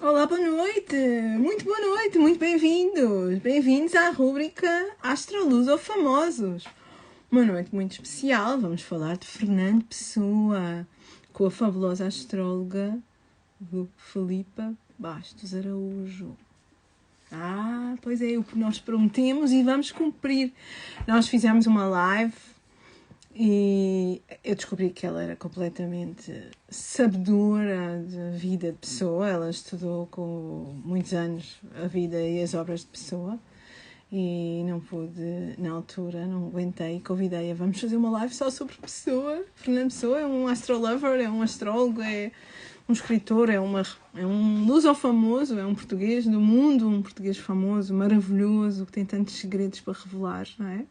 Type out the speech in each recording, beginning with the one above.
Olá, boa noite, muito bem-vindos. Bem-vindos à rúbrica Astroluz ou Famosos. Uma noite muito especial, vamos falar de Fernando Pessoa, com a fabulosa astróloga do Filipa Bastos Araújo. Pois é, o que nós prometemos e vamos cumprir. Nós fizemos uma live e eu descobri que ela era completamente sabedora da vida de Pessoa. Ela estudou com muitos anos a vida e as obras de Pessoa e não pude, na altura, não aguentei, convidei-a. Vamos fazer uma live só sobre Pessoa. Fernando Pessoa é um astrolover, é um astrólogo, é um escritor, é um luso-famoso, é um português do mundo, um português famoso, maravilhoso, que tem tantos segredos para revelar, não é?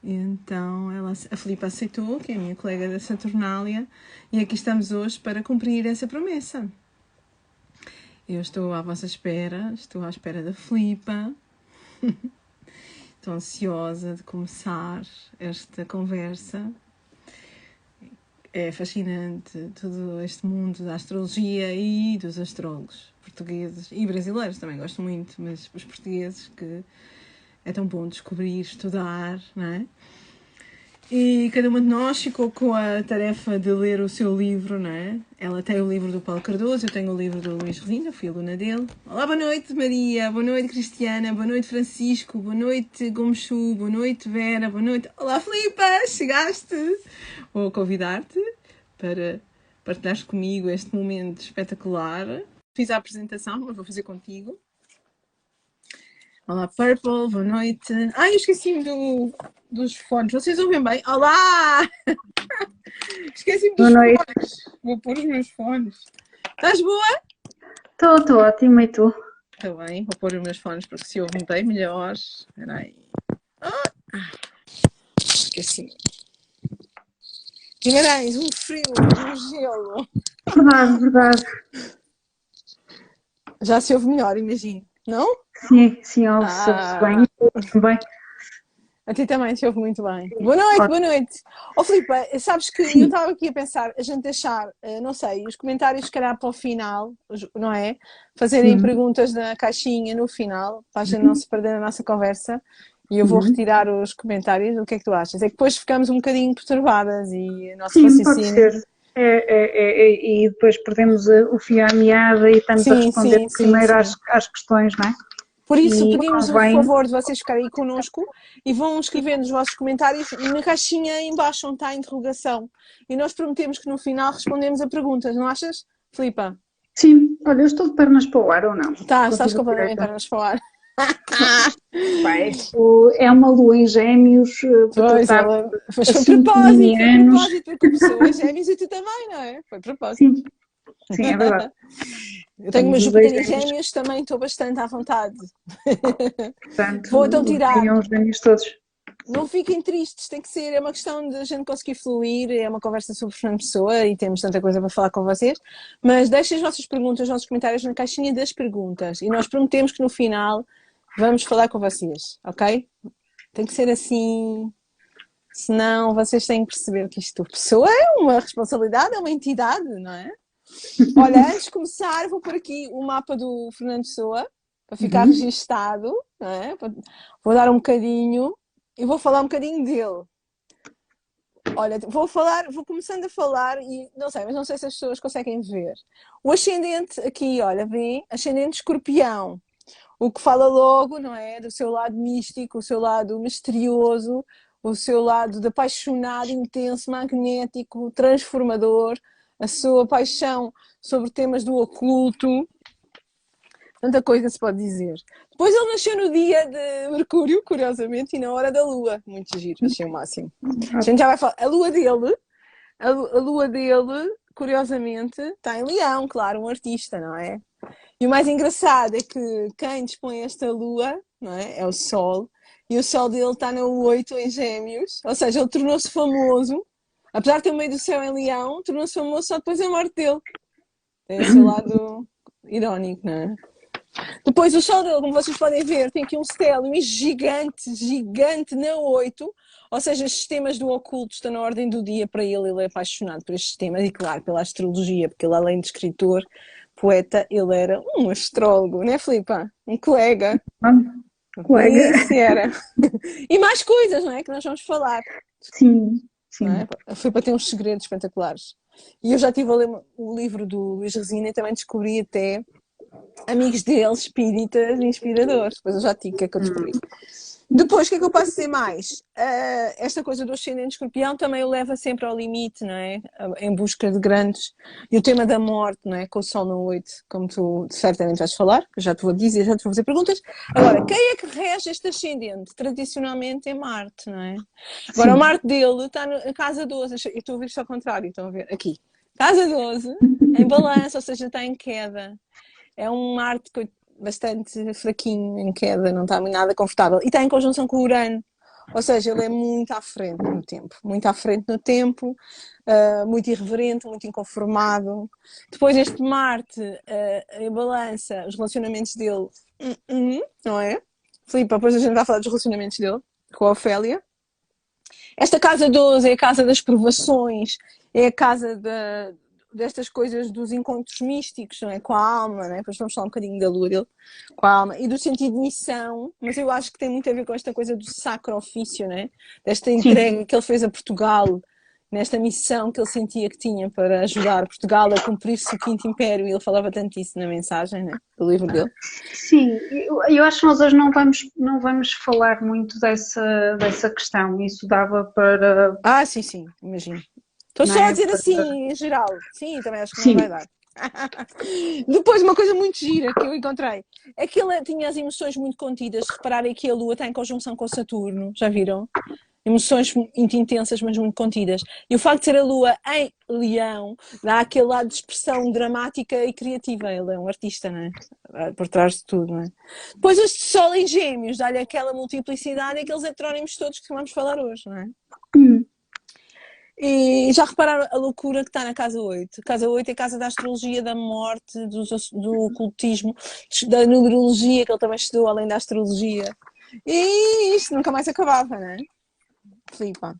Então a Filipa aceitou, que é a minha colega da Saturnália, e aqui estamos hoje para cumprir essa promessa. Eu estou à vossa espera, estou à espera da Filipa. Estou ansiosa de começar esta conversa. É fascinante todo este mundo da astrologia e dos astrólogos portugueses e brasileiros, também gosto muito, mas os portugueses, que é tão bom descobrir, estudar, não é? E cada uma de nós ficou com a tarefa de ler o seu livro, não é? Ela tem o livro do Paulo Cardoso, eu tenho o livro do Luís Resina, fui aluna dele. Olá, boa noite Maria, boa noite Cristiana, boa noite Francisco, boa noite Gomchu, boa noite Vera, boa noite... Olá Filipa, chegaste! Vou convidar-te para partilhares comigo este momento espetacular. Fiz a apresentação, mas vou fazer contigo. Olá Purple, boa noite. Eu esqueci-me dos fones, vocês ouvem bem? Olá! Esqueci-me dos fones. Vou pôr os meus fones. Estás boa? Estou ótima, e tu? Está bem, vou pôr os meus fones porque se ouvem bem melhor. Espera aí. Esqueci. Guimarães, um frio, um gelo. Verdade. Já se ouve melhor, imagino, não? Sim, ouve-se bem. Também. A ti também se ouve muito bem. Boa noite. Filipa, sabes que eu estava aqui a pensar, a gente deixar, não sei, os comentários se calhar para o final, não é? Fazerem perguntas na caixinha no final, para a gente não se perder na nossa conversa. E eu vou retirar os comentários. O que é que tu achas? É que depois ficamos um bocadinho perturbadas e a nossa raciocínio... Pode ser. E depois perdemos o fio à meada e estamos a responder primeiro às questões, não é? Por isso, pedimos o favor de vocês ficarem aí connosco e vão escrevendo os vossos comentários na caixinha em baixo, onde está a interrogação. E nós prometemos que no final respondemos a perguntas, não achas, Filipa? Sim, olha, eu estou de pernas para o ar ou não? Estás completamente de pernas para o ar. É uma lua em Gêmeos. Pois, ela foi propósito, porque pessoa em Gêmeos e tu também, não é? Foi propósito. Sim, é verdade. Eu tenho uma Júpiter em Gêmeos, também estou bastante à vontade. Portanto, vou então tirar. Os Gêmeos todos. Não fiquem tristes, tem que ser, é uma questão de a gente conseguir fluir, é uma conversa sobre Fernando Pessoa e temos tanta coisa para falar com vocês, mas deixem as vossas perguntas, os vossos comentários na caixinha das perguntas e nós prometemos que no final vamos falar com vocês, ok? Tem que ser assim, senão vocês têm que perceber que isto Pessoa é uma responsabilidade, é uma entidade, não é? Olha, antes de começar vou pôr aqui o mapa do Fernando Pessoa para ficar registado, não é? Vou dar um bocadinho e vou falar um bocadinho dele. Olha, vou começando a falar e não sei, mas não sei se as pessoas conseguem ver. O ascendente aqui, olha, vem, ascendente Escorpião. O que fala logo, não é? Do seu lado místico, o seu lado misterioso, o seu lado de apaixonado, intenso, magnético, transformador, a sua paixão sobre temas do oculto. Tanta coisa se pode dizer. Depois ele nasceu no dia de Mercúrio, curiosamente, e na hora da Lua. Muito giro, achei o máximo. A gente já vai falar. A lua dele, curiosamente, está em Leão, claro, um artista, não é? E o mais engraçado é que quem dispõe esta lua, não é? É o Sol. E o Sol dele está no 8 em Gêmeos. Ou seja, ele tornou-se famoso. Apesar de ter o meio do céu em Leão, tornou-se famoso só depois da morte dele. Tem o seu lado irónico, não é? Depois o Sol dele, como vocês podem ver, tem aqui um stélio gigante na 8. Ou seja, os sistemas do oculto estão na ordem do dia para ele. Ele é apaixonado por estes temas e, claro, pela astrologia, porque ele, além de escritor, poeta, ele era um astrólogo, né, Filipa? Um colega. Colega. Isso era. E mais coisas, não é? Que nós vamos falar. Sim, sim. Não é? A Filipa tem uns segredos espetaculares. E eu já estive a ler o livro do Luís Resina e também descobri até amigos dele, espíritas inspiradores. Depois eu já digo o que é que eu descobri. Depois, o que é que eu posso dizer mais? Esta coisa do ascendente escorpião também o leva sempre ao limite, não é? Em busca de grandes... E o tema da morte, não é? Com o sol no 8, como tu certamente vais falar, que eu já te vou dizer, já te vou fazer perguntas. Agora, quem é que rege este ascendente? Tradicionalmente é Marte, não é? Agora, o Marte dele está na casa 12, eu estou a ver isto ao contrário, estão a ver? Aqui. Casa 12, em balança, ou seja, está em queda. É um Marte bastante fraquinho, em queda, não está nada confortável. E está em conjunção com o Urano. Ou seja, ele é muito à frente no tempo. Muito à frente no tempo, muito irreverente, muito inconformado. Depois este Marte em balança, os relacionamentos dele, não é? Filipe, depois a gente vai falar dos relacionamentos dele com a Ofélia. Esta casa 12 é a casa das provações, é a casa destas coisas dos encontros místicos, não é? Com a alma, não é? Depois vamos falar um bocadinho da lua dele, com a alma, e do sentido de missão, mas eu acho que tem muito a ver com esta coisa do sacro ofício, não é? Desta entrega que ele fez a Portugal, nesta missão que ele sentia que tinha para ajudar Portugal a cumprir-se o Quinto Império, e ele falava tanto isso na mensagem, né, do livro dele. Sim, eu acho que nós hoje não vamos falar muito dessa questão, isso dava para... Sim, imagino. Estou só a dizer assim, em geral. Sim, também acho que não vai dar. Depois, uma coisa muito gira que eu encontrei é que ele tinha as emoções muito contidas. Repararem que a Lua está em conjunção com Saturno, já viram? Emoções muito intensas, mas muito contidas. E o facto de ser a Lua em Leão dá aquele lado de expressão dramática e criativa. Ele é um artista, não é? Por trás de tudo, não é? Depois este Sol em Gêmeos dá-lhe aquela multiplicidade e aqueles heterónimos todos que vamos falar hoje, não é? E já repararam a loucura que está na casa 8? Casa 8 é a casa da astrologia, da morte, do ocultismo, da numerologia, que ele também estudou além da astrologia. E isto nunca mais acabava, não é? Filipa,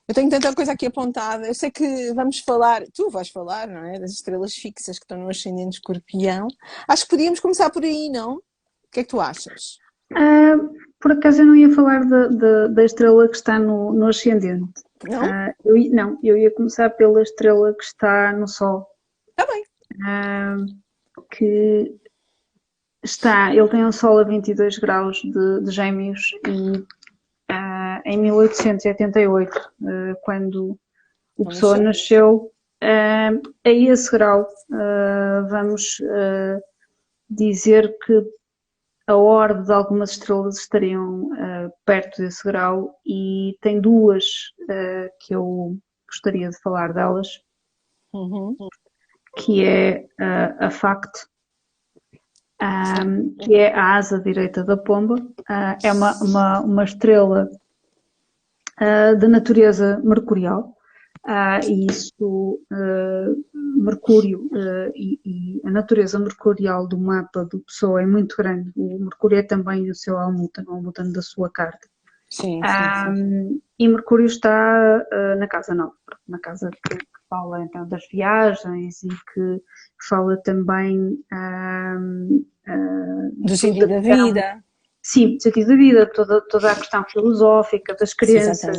eu tenho tanta coisa aqui apontada. Eu sei que vamos falar, tu vais falar, não é? Das estrelas fixas que estão no ascendente escorpião. Acho que podíamos começar por aí, não? O que é que tu achas? Por acaso eu não ia falar da estrela que está no ascendente. Não? Eu ia começar pela estrela que está no Sol. Está bem. Que ele tem um Sol a 22 graus de Gêmeos e em 1888, quando o Pessoa nasceu, a esse grau, vamos dizer que a orbe de algumas estrelas estariam perto desse grau e tem duas que eu gostaria de falar delas, que é a Facte, que é a asa direita da pomba. É uma estrela da natureza mercurial. E isso, Mercúrio e a natureza mercurial do mapa do Pessoa é muito grande. O Mercúrio é também o seu almutano da sua carta. Sim. E Mercúrio está na casa 9, na casa que fala então das viagens e que fala também do sentido da vida. Sim, do sentido da vida, toda a questão filosófica das crenças.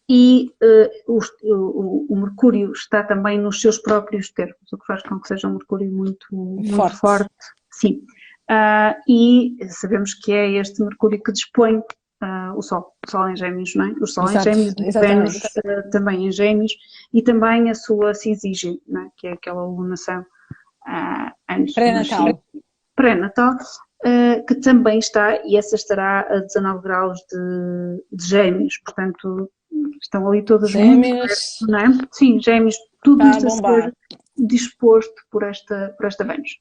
E o Mercúrio está também nos seus próprios termos, o que faz com que seja um Mercúrio muito forte. Sim. E sabemos que é este Mercúrio que dispõe o Sol em Gêmeos, não é? O Sol em Gêmeos, o Vênus também em Gêmeos, e também a sua Syzygy, não é? Que é aquela lunação antes pré-natal, que também está, e essa estará a 19 graus de Gêmeos, portanto estão ali todas Gêmeos, muito perto, não é? Sim, Gêmeos, tudo isto a ser disposto por esta Vênus.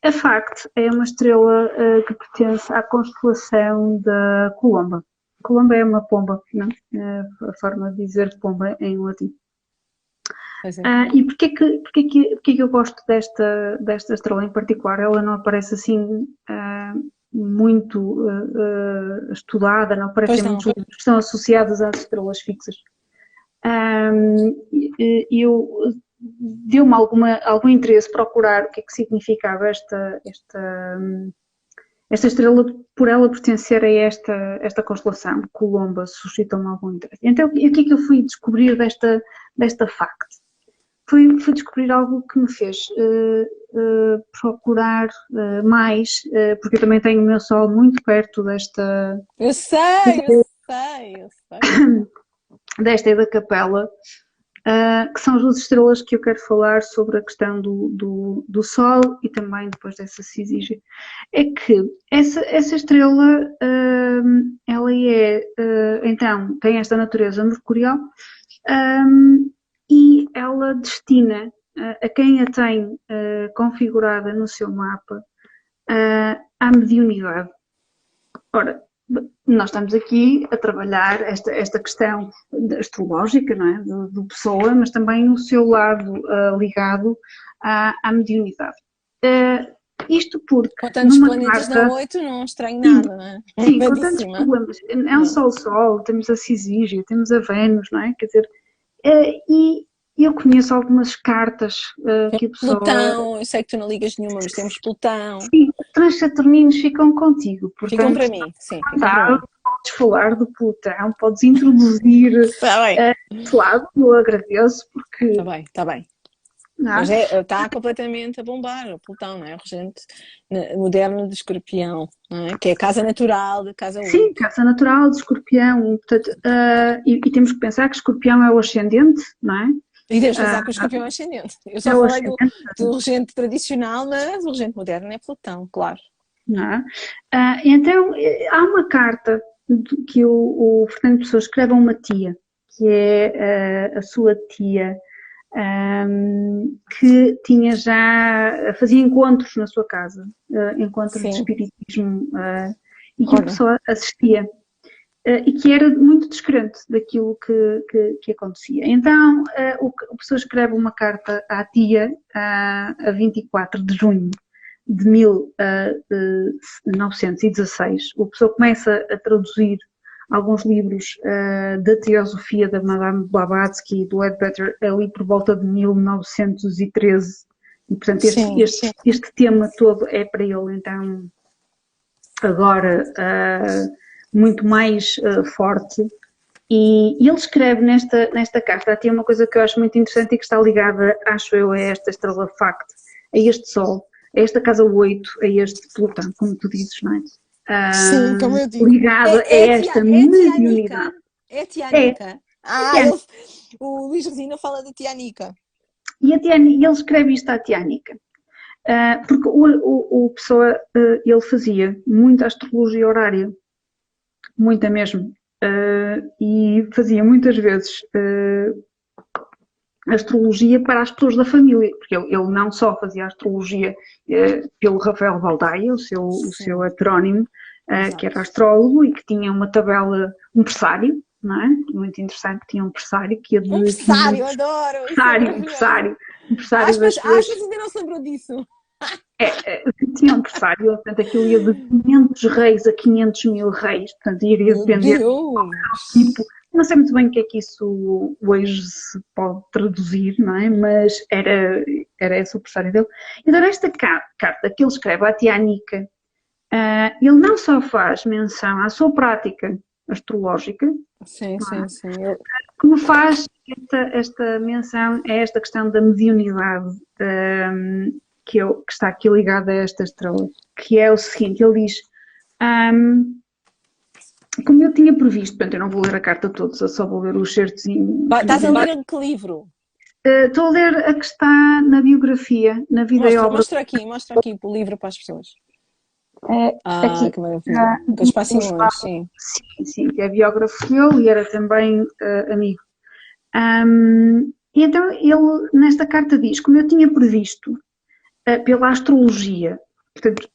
A Facte é uma estrela que pertence à constelação da Colomba. Colomba é uma pomba, não é? A forma de dizer pomba em latim. E porquê que eu gosto desta estrela em particular? Ela não aparece assim muito estudada, não aparece em muitos livros que estão associados às estrelas fixas. Eu deu-me algum interesse procurar o que é que significava esta estrela, por ela pertencer a esta constelação, Colomba, suscitou-me algum interesse. Então, o que é que eu fui descobrir desta fact? Fui descobrir algo que me fez procurar mais, porque eu também tenho o meu Sol muito perto desta Eu sei. e da Capela, que são as duas estrelas que eu quero falar sobre a questão do Sol e também depois dessa Cisígia. É que essa estrela, ela então, tem esta natureza mercurial, e ela destina a quem a tem configurada no seu mapa à mediunidade. Ora, nós estamos aqui a trabalhar esta questão astrológica, não é? Do pessoa, mas também o seu lado ligado à mediunidade. Isto porque. Com tantos planetas na 8, não estranho nada, não é? Sim, com tantos problemas. É um Sol, temos a Cisígia, temos a Vênus, não é? Quer dizer, e eu conheço algumas cartas que a pessoa... Plutão, eu sei que tu não ligas nenhuma, mas temos Plutão. Sim, os transsaturninos ficam contigo. Portanto, ficam para mim, sim. Podes falar do Plutão, podes introduzir esse lado, eu agradeço, porque... Está bem. Mas está completamente a bombar o Plutão, não é? O regente moderno de Escorpião, não é? Que é a casa natural de casa 8. Sim, casa natural de Escorpião. Portanto, e temos que pensar que Escorpião é o ascendente, não é? E deves pensar que o Escorpião é ascendente. Eu só falei do regente tradicional, mas o regente moderno é Plutão, claro. Não é? Então, há uma carta que o Fernando Pessoa escreve a uma tia, que é a sua tia, que fazia encontros na sua casa, encontros de espiritismo, e que a pessoa assistia, e que era muito descrente daquilo que acontecia. Então, a pessoa escreve uma carta à tia a 24 de junho de 1916. A pessoa começa a traduzir alguns livros da Teosofia da Madame Blavatsky e do Leadbeater ali por volta de 1913. E, portanto, este tema todo é para ele, então, agora muito mais forte. E ele escreve nesta carta, tem uma coisa que eu acho muito interessante e que está ligada, acho eu, a esta estrela Fact, a este Sol, a esta casa 8, a este Plutão, como tu dizes, não é? Sim, como eu digo. Ligada a esta mediunidade. É a Tianica. O Luís Resina fala da Tianica. E ele escreve isto à Tianica. Porque o Pessoa, ele fazia muita astrologia horária, muita mesmo. E fazia muitas vezes astrologia para as pessoas da família, porque ele não só fazia astrologia pelo Rafael Valdaia, o seu heterónimo, que era astrólogo e que tinha uma tabela, um pressário, não é? Muito interessante, tinha um pressário que ia de... Um pressário, adoro! Um pressário Aspas ainda não se lembrou disso. Tinha um pressário, portanto aquilo ia de 500 reis a 500 mil reis, portanto iria depender do tipo. Não sei muito bem o que é que isso hoje se pode traduzir, não é? Mas era esse o pressário dele. Então esta carta que ele escreve à Tianica, ele não só faz menção à sua prática astrológica, sim. como faz esta menção a esta questão da mediunidade, que está aqui ligada a esta estrela, que é o seguinte, ele diz, como eu tinha previsto, portanto eu não vou ler a carta toda, só vou ler o certozinho. Estás a ler que livro? Estou a ler a que está na biografia, na vida e obra. Mostra aqui o livro para as pessoas. Aqui. Que maravilha. Os passinhos, sim. Sim, que é biógrafo dele e era também amigo. E então ele, nesta carta diz, como eu tinha previsto, pela astrologia, portanto,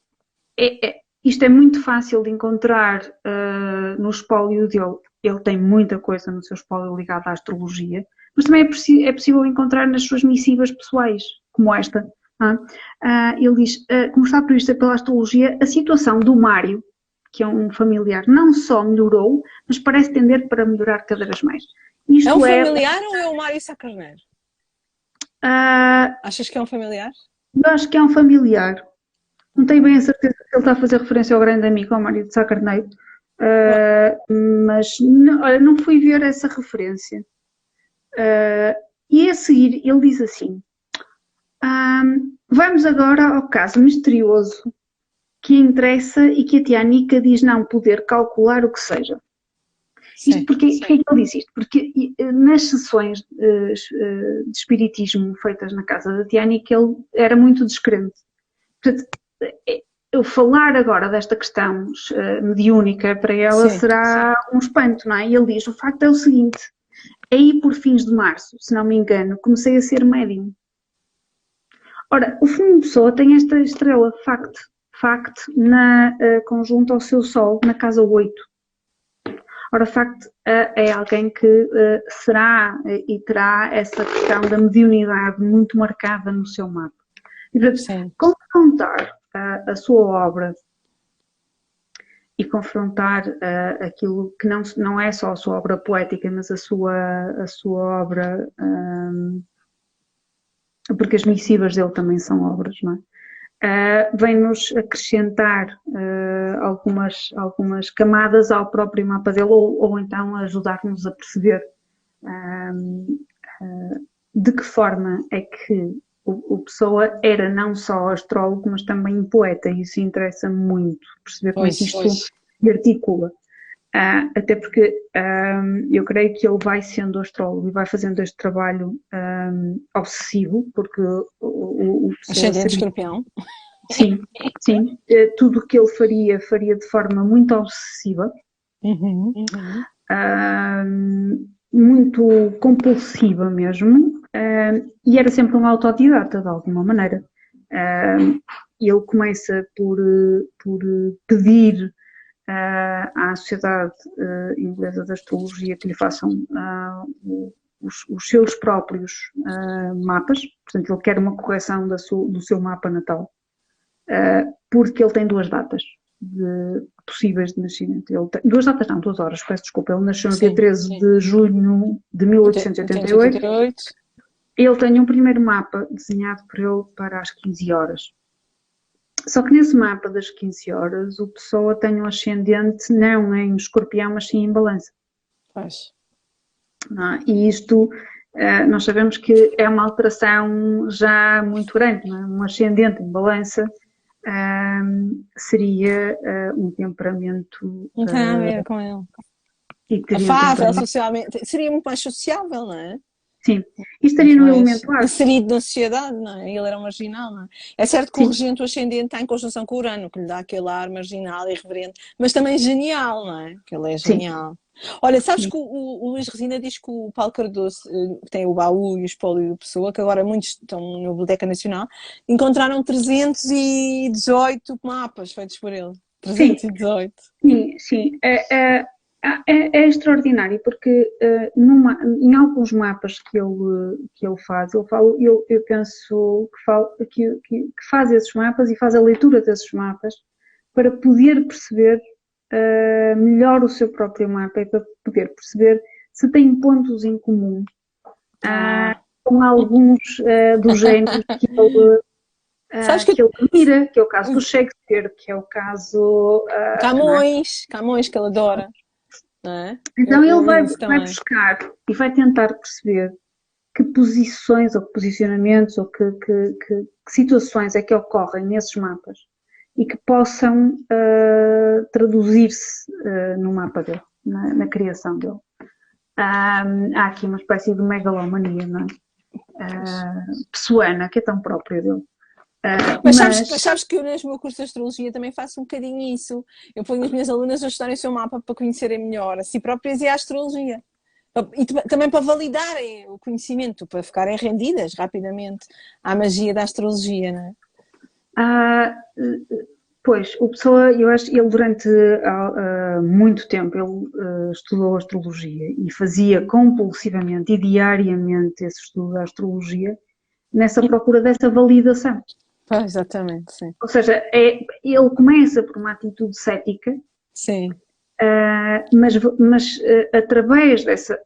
isto é muito fácil de encontrar no espólio dele. Ele tem muita coisa no seu espólio ligada à astrologia, mas também é possível encontrar nas suas missivas pessoais, como esta. Ele diz, como está prevista pela astrologia, a situação do Mário, que é um familiar, não só melhorou, mas parece tender para melhorar cada vez mais. É um familiar ou é o Mário Sá Carneiro? Achas que é um familiar? Eu acho que é um familiar. Não tenho bem a certeza se ele está a fazer referência ao grande amigo, ao Mário de Sá Carneiro, mas olha, não fui ver essa referência. E a seguir ele diz assim: vamos agora ao caso misterioso que interessa e que a tia Anica diz não poder calcular o que seja. Isto porque é que ele diz isto? Porque nas sessões de espiritismo feitas na casa da tia Anica ele era muito descrente. Portanto, eu falar agora desta questão mediúnica para ela será um espanto, não é? E ele diz, o facto é o seguinte, aí por fins de março, se não me engano, comecei a ser médium. Ora, o Fernando Pessoa tem esta estrela, Facto, na conjunto ao seu Sol, na casa 8. Ora, Facto é alguém que será e terá essa questão da mediunidade muito marcada no seu mapa. E, portanto, confrontar a sua obra e confrontar aquilo que não é só a sua obra poética, mas a sua obra, porque as missivas dele também são obras, não é? Vem-nos acrescentar algumas camadas ao próprio mapa dele ou então ajudar-nos a perceber de que forma é que o Pessoa era não só astrólogo, mas também poeta, e isso interessa-me muito, perceber como é que isto se articula. Até porque eu creio que ele vai sendo astrólogo e vai fazendo este trabalho obsessivo, porque o Ascendente Escorpião. Sim. Tudo o que ele faria de forma muito obsessiva, muito compulsiva mesmo, e era sempre um autodidata de alguma maneira. Ele começa por pedir à Sociedade Inglesa de Astrologia que lhe façam os seus próprios mapas, portanto ele quer uma correção do seu mapa natal, porque ele tem 2 datas possíveis de nascimento. Ele tem, 2 datas não, 2 horas, peço desculpa, ele nasceu no dia 13 de junho de 1888. Ele tem um primeiro mapa desenhado por ele para as 15 horas. Só que nesse mapa das 15 horas, o Pessoa tem um ascendente não em Escorpião, mas sim em Balança. E isto, nós sabemos que é uma alteração já muito grande, não é? Um ascendente em Balança seria um temperamento... Não tem a ver com ele. Afável, socialmente, seria muito mais sociável, não é? Sim, e estaria no elemento ar. Inserido na sociedade, não é? Ele era um marginal, não é? É certo que o regente, o ascendente, está em conjunção com o Urano, que lhe dá aquele ar marginal e irreverente, mas também genial, não é? Que ele é genial. Olha, sabes que o Luís Resina diz que o Paulo Cardoso tem o baú e o espólio do Pessoa, que agora muitos estão na Biblioteca Nacional, encontraram 318 mapas feitos por ele. 318. Sim. É extraordinário porque em alguns mapas que ele faz, eu penso que faz esses mapas e faz a leitura desses mapas para poder perceber melhor o seu próprio mapa e para poder perceber se tem pontos em comum com alguns dos géneros que ele admira, que é o caso do Shakespeare, que é o caso... Camões, que ele adora. Não é? Então ele vai buscar e vai tentar perceber que posições ou que posicionamentos ou que situações é que ocorrem nesses mapas e que possam traduzir-se no mapa dele, na criação dele. Há aqui uma espécie de megalomania, não é? Pessoana, que é tão própria dele. Mas sabes que eu no meu curso de Astrologia também faço um bocadinho isso. Eu ponho as minhas alunas a estudarem o seu mapa para conhecerem melhor a si próprias e a Astrologia. E também para validarem o conhecimento, para ficarem rendidas rapidamente à magia da Astrologia, não é? Pois, o Pessoa, eu acho que ele durante muito tempo ele estudou Astrologia e fazia compulsivamente e diariamente esse estudo da Astrologia nessa procura dessa validação. Exatamente, sim. Ou seja, ele começa por uma atitude cética. Sim. Mas através dessa.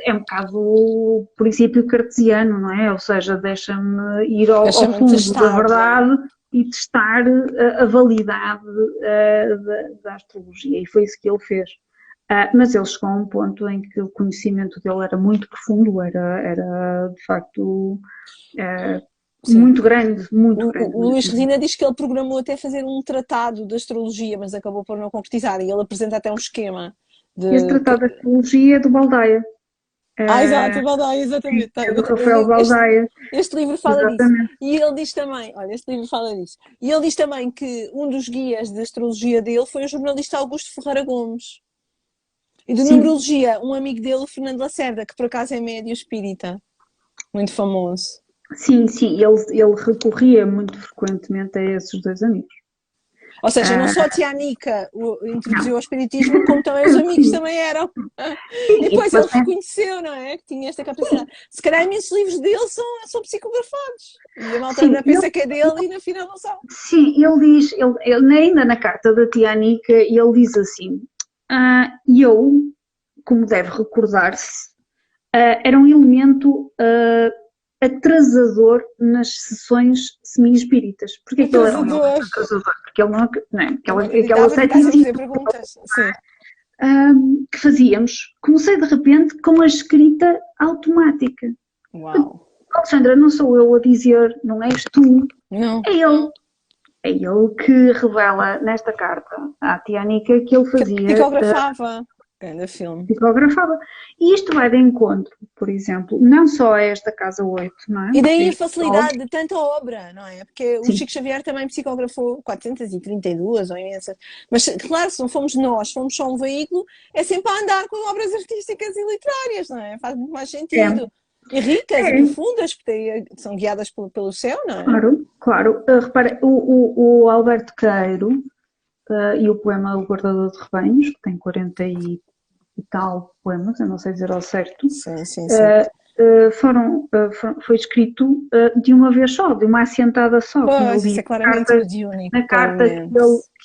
É um bocado o princípio cartesiano, não é? Ou seja, deixa-me ir ao fundo da verdade e testar a validade da astrologia. E foi isso que ele fez. Mas ele chegou a um ponto em que o conhecimento dele era muito profundo, era de facto muito grande, muito grande. O Luís Redina diz que ele programou até fazer um tratado de astrologia, mas acabou por não concretizar, e ele apresenta até um esquema. Esse tratado de astrologia é do Baldaia. Exato, Baldaia, exatamente. É do Rafael Baldaia. Este livro fala disso. E ele diz também, olha, este livro fala disso. E ele diz também que um dos guias de astrologia dele foi o jornalista Augusto Ferreira Gomes. E de numerologia, um amigo dele, o Fernando Lacerda, que por acaso é médio espírita. Muito famoso. Sim, ele recorria muito frequentemente a esses dois amigos. Ou seja, não só a tia Anica introduziu o espiritismo, como também os amigos também eram. E depois ele reconheceu, não é? Que tinha esta capacidade. Se calhar imensos livros dele são psicografados. E a malta ainda pensa que é dele e na final não são. Sim, ele diz, ainda na carta da tia Anica, ele diz assim, eu, como deve recordar-se, era um elemento atrasador nas sessões semi-espíritas. Porquê que ele era um atrasador? Porque ele não aquela ceticismo que fazíamos, comecei de repente com a escrita automática. Uau! Alexandra, não sou eu a dizer, não és tu, não. É ele. É ele que revela nesta carta à tia Anica que ele fazia... Psicografava. Grande filme. Psicografava. E isto vai de encontro, por exemplo, não só a esta Casa 8, não é? E daí a facilidade de tanta obra, não é? Porque o Chico Xavier também psicografou 432 ou imensas. Mas, claro, se não fomos nós, fomos só um veículo, é sempre a andar com obras artísticas e literárias, não é? Faz muito mais sentido. E ricas e profundas, porque são guiadas pelo céu, não é? Claro. Repara, o Alberto Queiro e o poema O Guardador de Rebanhos, que tem 40 e tal poemas, eu não sei dizer ao certo, sim. Foi escrito de uma vez só, de uma assentada só. Pois, isso é claramente mediúnico. Na carta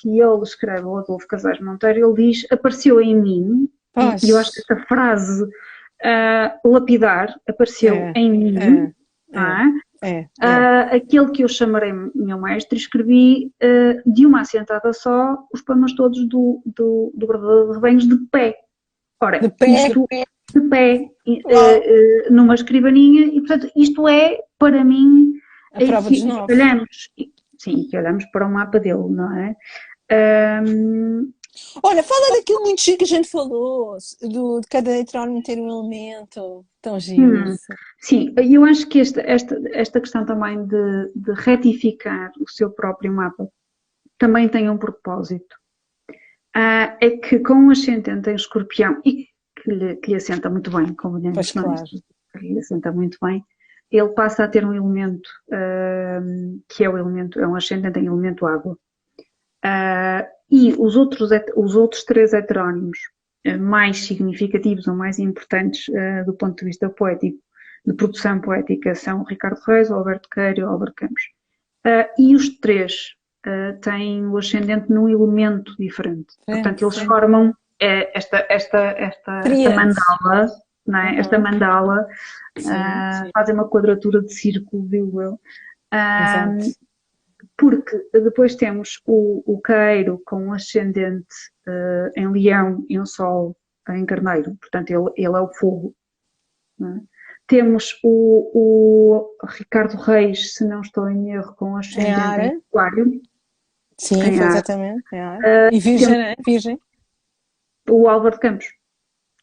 que ele escreve ao Adolfo Casais Monteiro, ele diz, apareceu em mim, e eu acho que esta frase, lapidar, apareceu em mim, aquele que eu chamarei meu mestre, escrevi de uma assentada só os poemas todos do Guardador de Rebanhos de pé. Ora, de pé, numa escrivaninha, e portanto isto é, para mim, a prova dos nove. Que olhamos para o mapa dele, não é? Olha, fala daquilo muito giro que a gente falou, de cada heterónimo ter um elemento tão giro. Sim, eu acho que esta questão também de retificar o seu próprio mapa também tem um propósito. É que com o ascendente em Escorpião, e que lhe assenta muito bem, convenhamos, que lhe assenta muito bem, ele passa a ter um elemento que é um ascendente em elemento água. E os outros três heterónimos mais significativos ou mais importantes do ponto de vista poético, de produção poética, são o Ricardo Reis, o Alberto Queiro e o Álvaro Campos. E os três têm o ascendente num elemento diferente. Portanto, eles formam esta mandala, não é? Esta mandala, fazem uma quadratura de círculo, digo eu. Porque depois temos o Queiro com um ascendente em Leão e um Sol em Carneiro, portanto ele é o fogo. Não é? Temos o Ricardo Reis, se não estou em erro, com um ascendente em Aquário. Sim, exatamente. E Virgem, né? Virgem. O Álvaro Campos,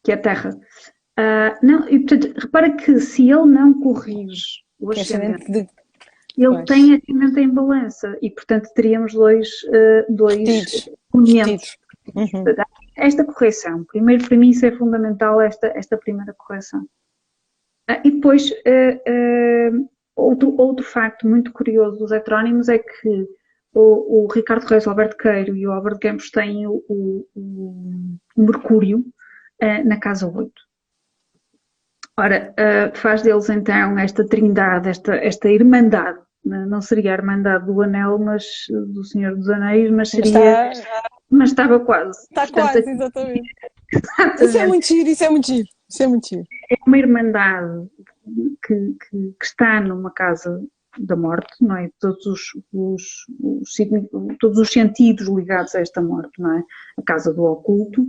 que é Terra. E portanto, repara que se ele não corrige o ascendente... Ele tem ascendente em balança e, portanto, teríamos dois elementos. Esta correção, primeiro, para mim, isso é fundamental, esta primeira correção. E depois, outro facto muito curioso dos heterónimos é que o Ricardo Reis, o Alberto Queiro e o Álvaro Campos têm o Mercúrio na casa 8. Ora, faz deles então esta trindade, esta irmandade, não seria a irmandade do Anel, mas do Senhor dos Anéis, mas seria mas estava quase. Está Portanto, quase, exatamente. Isso é muito giro, isso é muito giro. Isso é muito giro. é uma irmandade que está numa casa da morte, não é? Todos os sentidos ligados a esta morte, não é? A casa do oculto,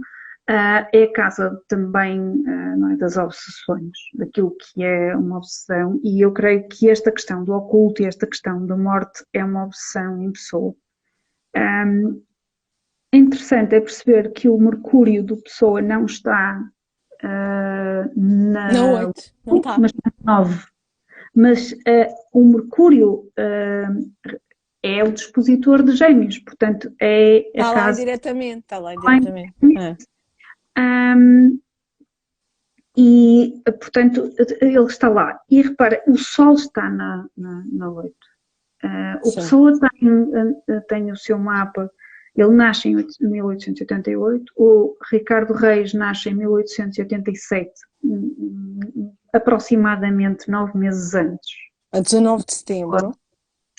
é a casa também, não é, das obsessões, daquilo que é uma obsessão, e eu creio que esta questão do oculto e esta questão da morte é uma obsessão em pessoa. É interessante perceber que o Mercúrio do Pessoa não está Na 8, não está. mas na 9. Mas o Mercúrio é o dispositor de Gêmeos, portanto é a Está lá casa... diretamente, está lá diretamente. E, portanto, ele está lá. E repara, o Sol está na 8. O Sim. Pessoa tem o seu mapa, ele nasce em 1888, o Ricardo Reis nasce em 1887, aproximadamente 9 meses antes. A 19 de setembro.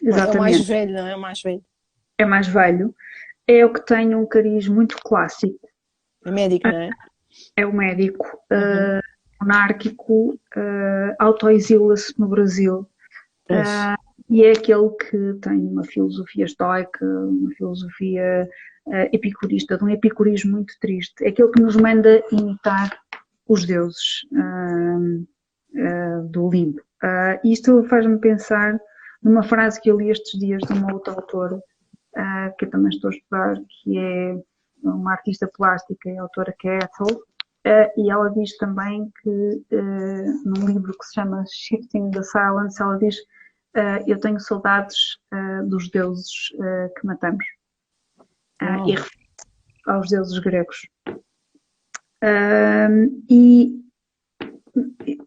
Exatamente. É o mais velho, não é? O mais velho. É mais velho. É o que tem um cariz muito clássico. É médico, não é? É o médico, monárquico, autoexila-se no Brasil. E é aquele que tem uma filosofia estoica, uma filosofia epicurista, de um epicurismo muito triste. É aquele que nos manda imitar os deuses do Olimpo. Isto faz-me pensar numa frase que eu li estes dias de uma outra autora, que eu também estou a estudar, que é uma artista plástica e autora, que é Ethel, e ela diz também que, num livro que se chama Shifting the Silence, ela diz: eu tenho saudades dos deuses que matamos. E refere aos deuses gregos. E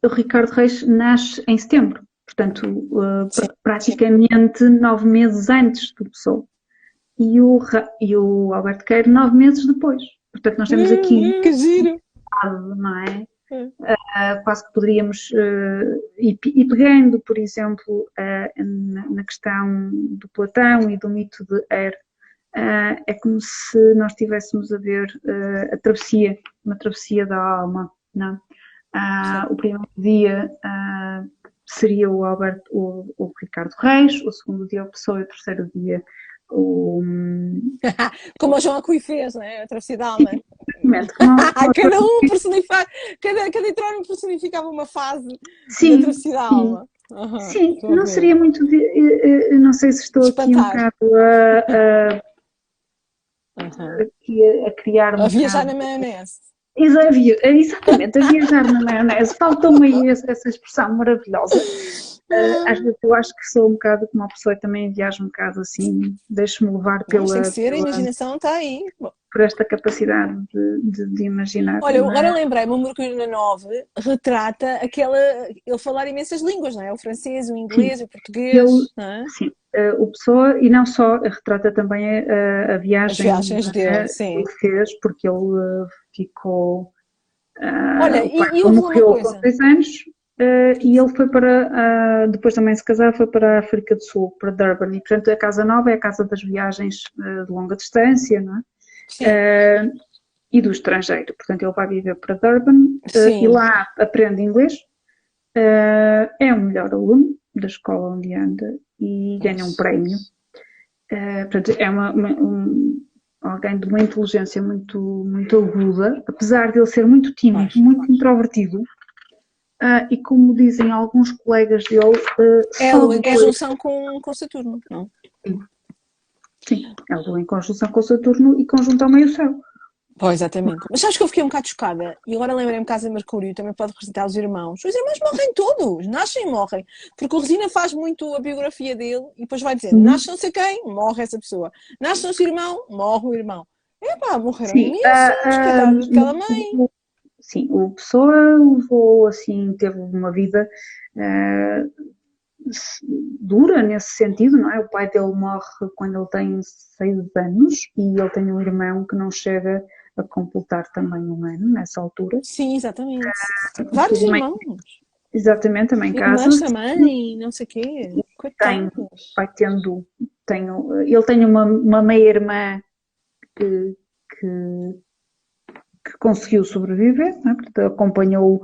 o Ricardo Reis nasce em setembro, portanto, praticamente 9 meses antes do Pessoa. E o Alberto Queiro 9 meses depois. Portanto, nós temos aqui... Que giro! Não é? Quase que poderíamos ir pegando, por exemplo, na questão do Platão e do mito de Er. É como se nós estivéssemos a ver a travessia, uma travessia da alma, não? O primeiro dia seria o Ricardo Reis, o segundo dia o Pessoa e o terceiro dia o... Como o João Acuí fez, não é? A travessia da alma. Cada um personificava, cada heterónimo personificava uma fase da travessia da alma. Sim, não seria muito... não sei se estou aqui um bocado a criar um a viajar na maionese. Exatamente, a viajar na maionese. Faltou-me aí essa expressão maravilhosa. Às vezes eu acho que sou um bocado como uma pessoa e também viajo um bocado assim, deixo-me levar Tem que ser, a imaginação está aí. Por esta capacidade de imaginar. Olha, agora lembrei-me, o Mercúrio na 9 retrata ele falar imensas línguas, não é? O francês, o inglês, o português. Não é? Sim, o Pessoa, e não só, retrata também a viagem. As viagens dele, sim. Que ele fez, porque ele ficou... Olha, e houve uma coisa. Com 6 anos. E ele foi depois também de se casar, foi para a África do Sul, para Durban. E, portanto, a Casa Nova é a casa das viagens de longa distância, não é? E do estrangeiro. Portanto, ele vai viver para Durban e lá aprende inglês. É o melhor aluno da escola onde anda e ganha um prémio. Portanto, é alguém de uma inteligência muito, muito aguda, apesar de ele ser muito tímido, muito introvertido. E como dizem alguns colegas dele... é a junção com Saturno, não? Sim, é a Lua em conjunção com Saturno e conjunto ao meio-céu. Pois, exatamente. Mas sabes que eu fiquei um bocado chocada, e agora lembrei-me que Casa Mercúrio também pode representar os irmãos. Os irmãos morrem todos, nascem e morrem. Porque o Resina faz muito a biografia dele e depois vai dizendo, nasce não sei quem, morre essa pessoa. Nasce não sei irmão, morre o irmão. Morreram imensos, coitado de cada mãe. Sim, o Pessoa levou, assim, teve uma vida dura nesse sentido, não é? O pai dele morre quando ele tem 6 anos e ele tem um irmão que não chega a completar também um ano nessa altura. Sim, exatamente. Vários irmãos. Exatamente, também casa. Irmãs também, não sei o quê. Ele tem uma meia-irmã que conseguiu sobreviver, não é? Portanto, acompanhou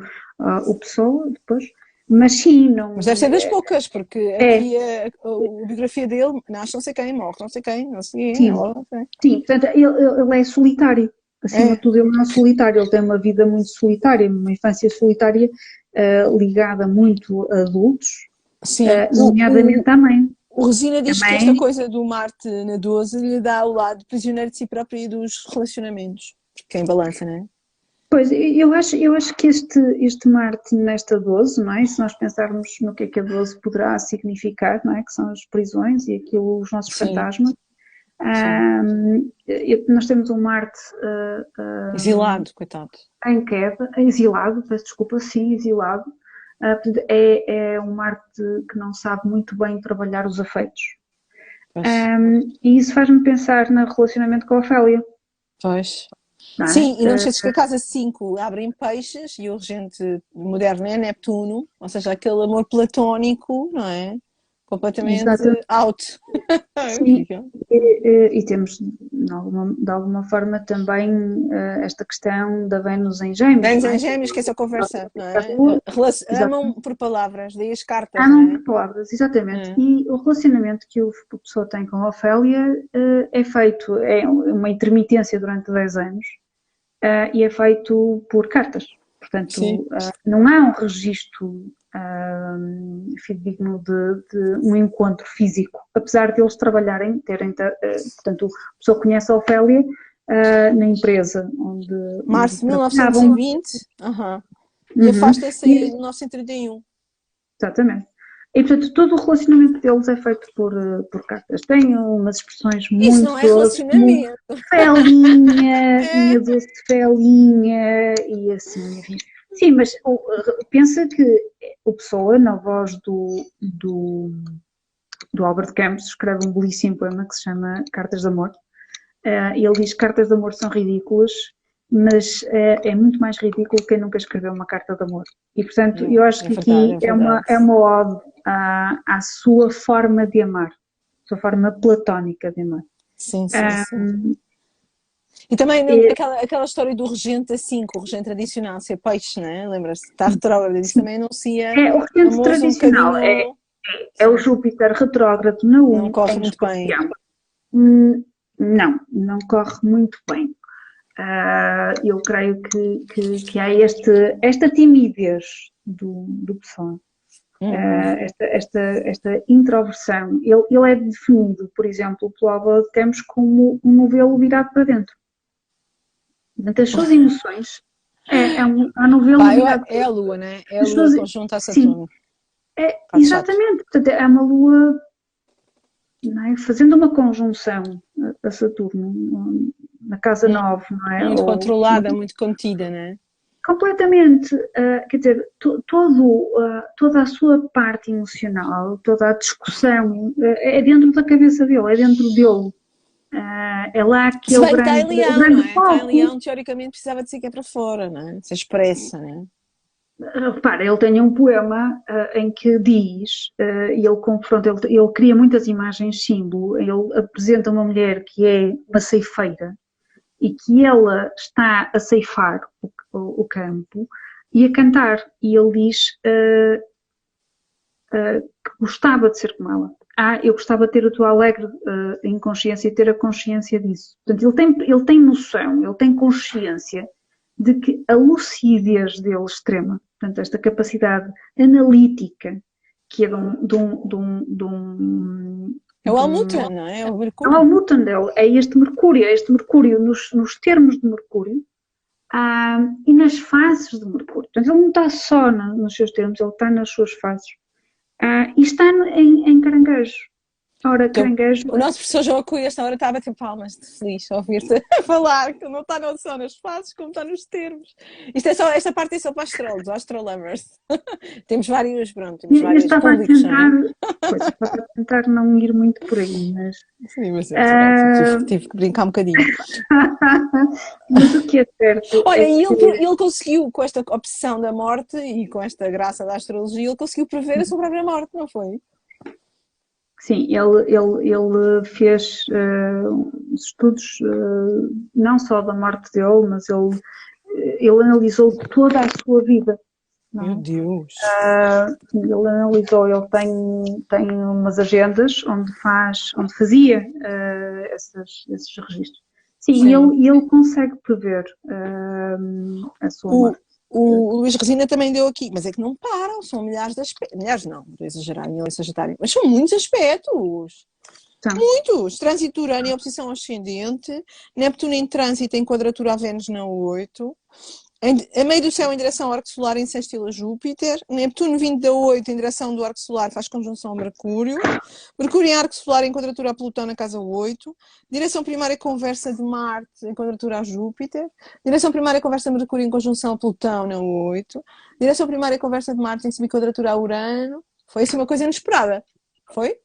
o Pessoa depois, mas sim, não... Mas deve ser das poucas, porque É, aqui a biografia dele nasce não sei quem, morre não sei quem, não sei quem, sim, não sei. sim, portanto, ele é solitário, acima É, de tudo ele não é solitário, ele tem uma vida muito solitária, uma infância solitária, ligada muito a adultos, sim. nomeadamente à mãe. O Resina A diz que esta mãe, coisa do Marte na 12 lhe dá o lado prisioneiro de si próprio e dos relacionamentos. Porque é em balança, não é? pois, eu acho que este Marte nesta 12, não é? E se nós pensarmos no que a 12 poderá significar, não é? Que são as prisões e aquilo, os nossos Sim, fantasmas. sim. Nós temos um Marte Exilado, coitado. em queda, exilado, peço desculpa, sim, exilado. Portanto, é um Marte que não sabe muito bem trabalhar os afetos. Pois. E isso faz-me pensar no relacionamento com a Ofélia, Pois. não é? Sim, e não te esqueças que a casa 5 abre em peixes e o regente moderno é Neptuno, ou seja, aquele amor platónico, não é? Completamente Exatamente. out. É Sim, horrível. e temos de alguma forma também esta questão da Vênus em Gêmeos, Vênus não em é? Gêmeos, que essa conversa, não é? Amam Exatamente. por palavras, daí as cartas, não Amam é? por palavras, exatamente. É. E o relacionamento que a pessoa tem com a Ofélia é feito, é uma intermitência durante 10 anos e é feito por cartas. Sim. Portanto, não há um registro fidedigno de um encontro físico, apesar de eles trabalharem, portanto, a pessoa conhece a Ofélia na empresa onde Março de trabalhavam. 1920, aham. E Uhum. afasta-se aí em 1931. Exatamente. E, portanto, todo o relacionamento deles é feito por cartas. Tem umas expressões Isso muito não é doces, como relacionamento. Felinha, É. minha doce Felinha, e assim, enfim. Sim, mas pensa que o Pessoa, na voz do Albert Camus, escreve um belíssimo poema que se chama Cartas de Amor. E ele diz que cartas de amor são ridículas, mas é muito mais ridículo quem nunca escreveu uma carta de amor. E, portanto, eu acho É que verdade, aqui é é uma, verdade. é uma ode à sua forma de amar, sua forma platónica de amar. Sim, sim, sim. Um, E também e, aquela história do regente assim, com o regente tradicional ser peixe, né? Lembras-te? Está retrógrado. Isso também anuncia o regente amores um tradicional bocadinho. é o Sim, Júpiter retrógrado na não 1 corre em muito bem. Escorpião. Não corre muito bem. Eu creio que há esta timidez do Pessoa. Uhum. Esta introversão. Ele é definido, por exemplo, pelo Albert Camus como um novelo virado para dentro. Portanto, as suas emoções um novelo Pá, virado para é a dentro. Lua, né? É a As Lua suas, conjunta a sim, Saturno. Fato chato. exatamente. Portanto, é uma lua, não é? Fazendo uma conjunção a Saturno na casa Hum, 9, não é? Muito controlada, muito contida, né? Completamente, quer dizer, toda a sua parte emocional, toda a discussão é dentro da cabeça dele, é dentro dele. É lá que é Se o bem que está em grande, o Leão, não grande é? Está em foco. Leão, teoricamente precisava de ser que é para fora, não é? Se expressa, não Repara, ele tem um poema em que diz, e ele confronta, ele cria muitas imagens símbolo, ele apresenta uma mulher que é uma ceifeira e que ela está a ceifar o campo e a cantar. E ele diz que gostava de ser como ela. Eu gostava de ter a tua alegre inconsciência e ter a consciência disso. Portanto, ele tem noção, ele tem consciência de que a lucidez dele extrema, portanto, esta capacidade analítica que é é? É o de um Almuten, não é? É o não é o Mercúrio. Newton dele, é este Mercúrio nos termos de Mercúrio e nas fases de Mercúrio. Portanto, ele não está só nos seus termos, ele está nas suas fases. E está em Caranguejo. Ora, Então, Caranguejo, o nosso professor João Cunha, esta hora, estava a bater palmas de feliz a ouvir-te a falar, que não está não só nas fases, como está nos termos. Esta parte é só para astrólogos, astrolovers. Temos vários, pronto, temos eu vários estava a públicos, não tentar, é? pois, estava a tentar não ir muito por aí, mas, Sim, mas é, pronto, ah, tive que brincar um bocadinho. mas o que é certo Olha, é e que, ele conseguiu, com esta opção da morte e com esta graça da astrologia, ele conseguiu prever a sua própria morte, não foi? Sim, ele fez estudos não só da morte dele, mas ele analisou toda a sua vida. Meu Deus! Ele analisou, ele tem umas agendas onde fazia esses registros. Sim, ele consegue prever a sua morte. O Luís Resina também deu aqui, mas é que não param, são milhares de aspectos. Milhares não, vou exagerar, em Sagitário, mas são muitos aspectos. Então, Muitos! Trânsito Urano em oposição ascendente, Neptuno em trânsito em quadratura a Vênus na 8, a meio do céu em direção ao arco solar em sextil a Júpiter, Neptuno vindo da 8 em direção do arco solar faz conjunção a Mercúrio, Mercúrio em arco solar em quadratura a Plutão na casa 8, direção primária conversa de Marte em quadratura a Júpiter, direção primária conversa de Mercúrio em conjunção a Plutão na 8, direção primária conversa de Marte em semi-quadratura a Urano. Foi assim uma coisa inesperada. Foi?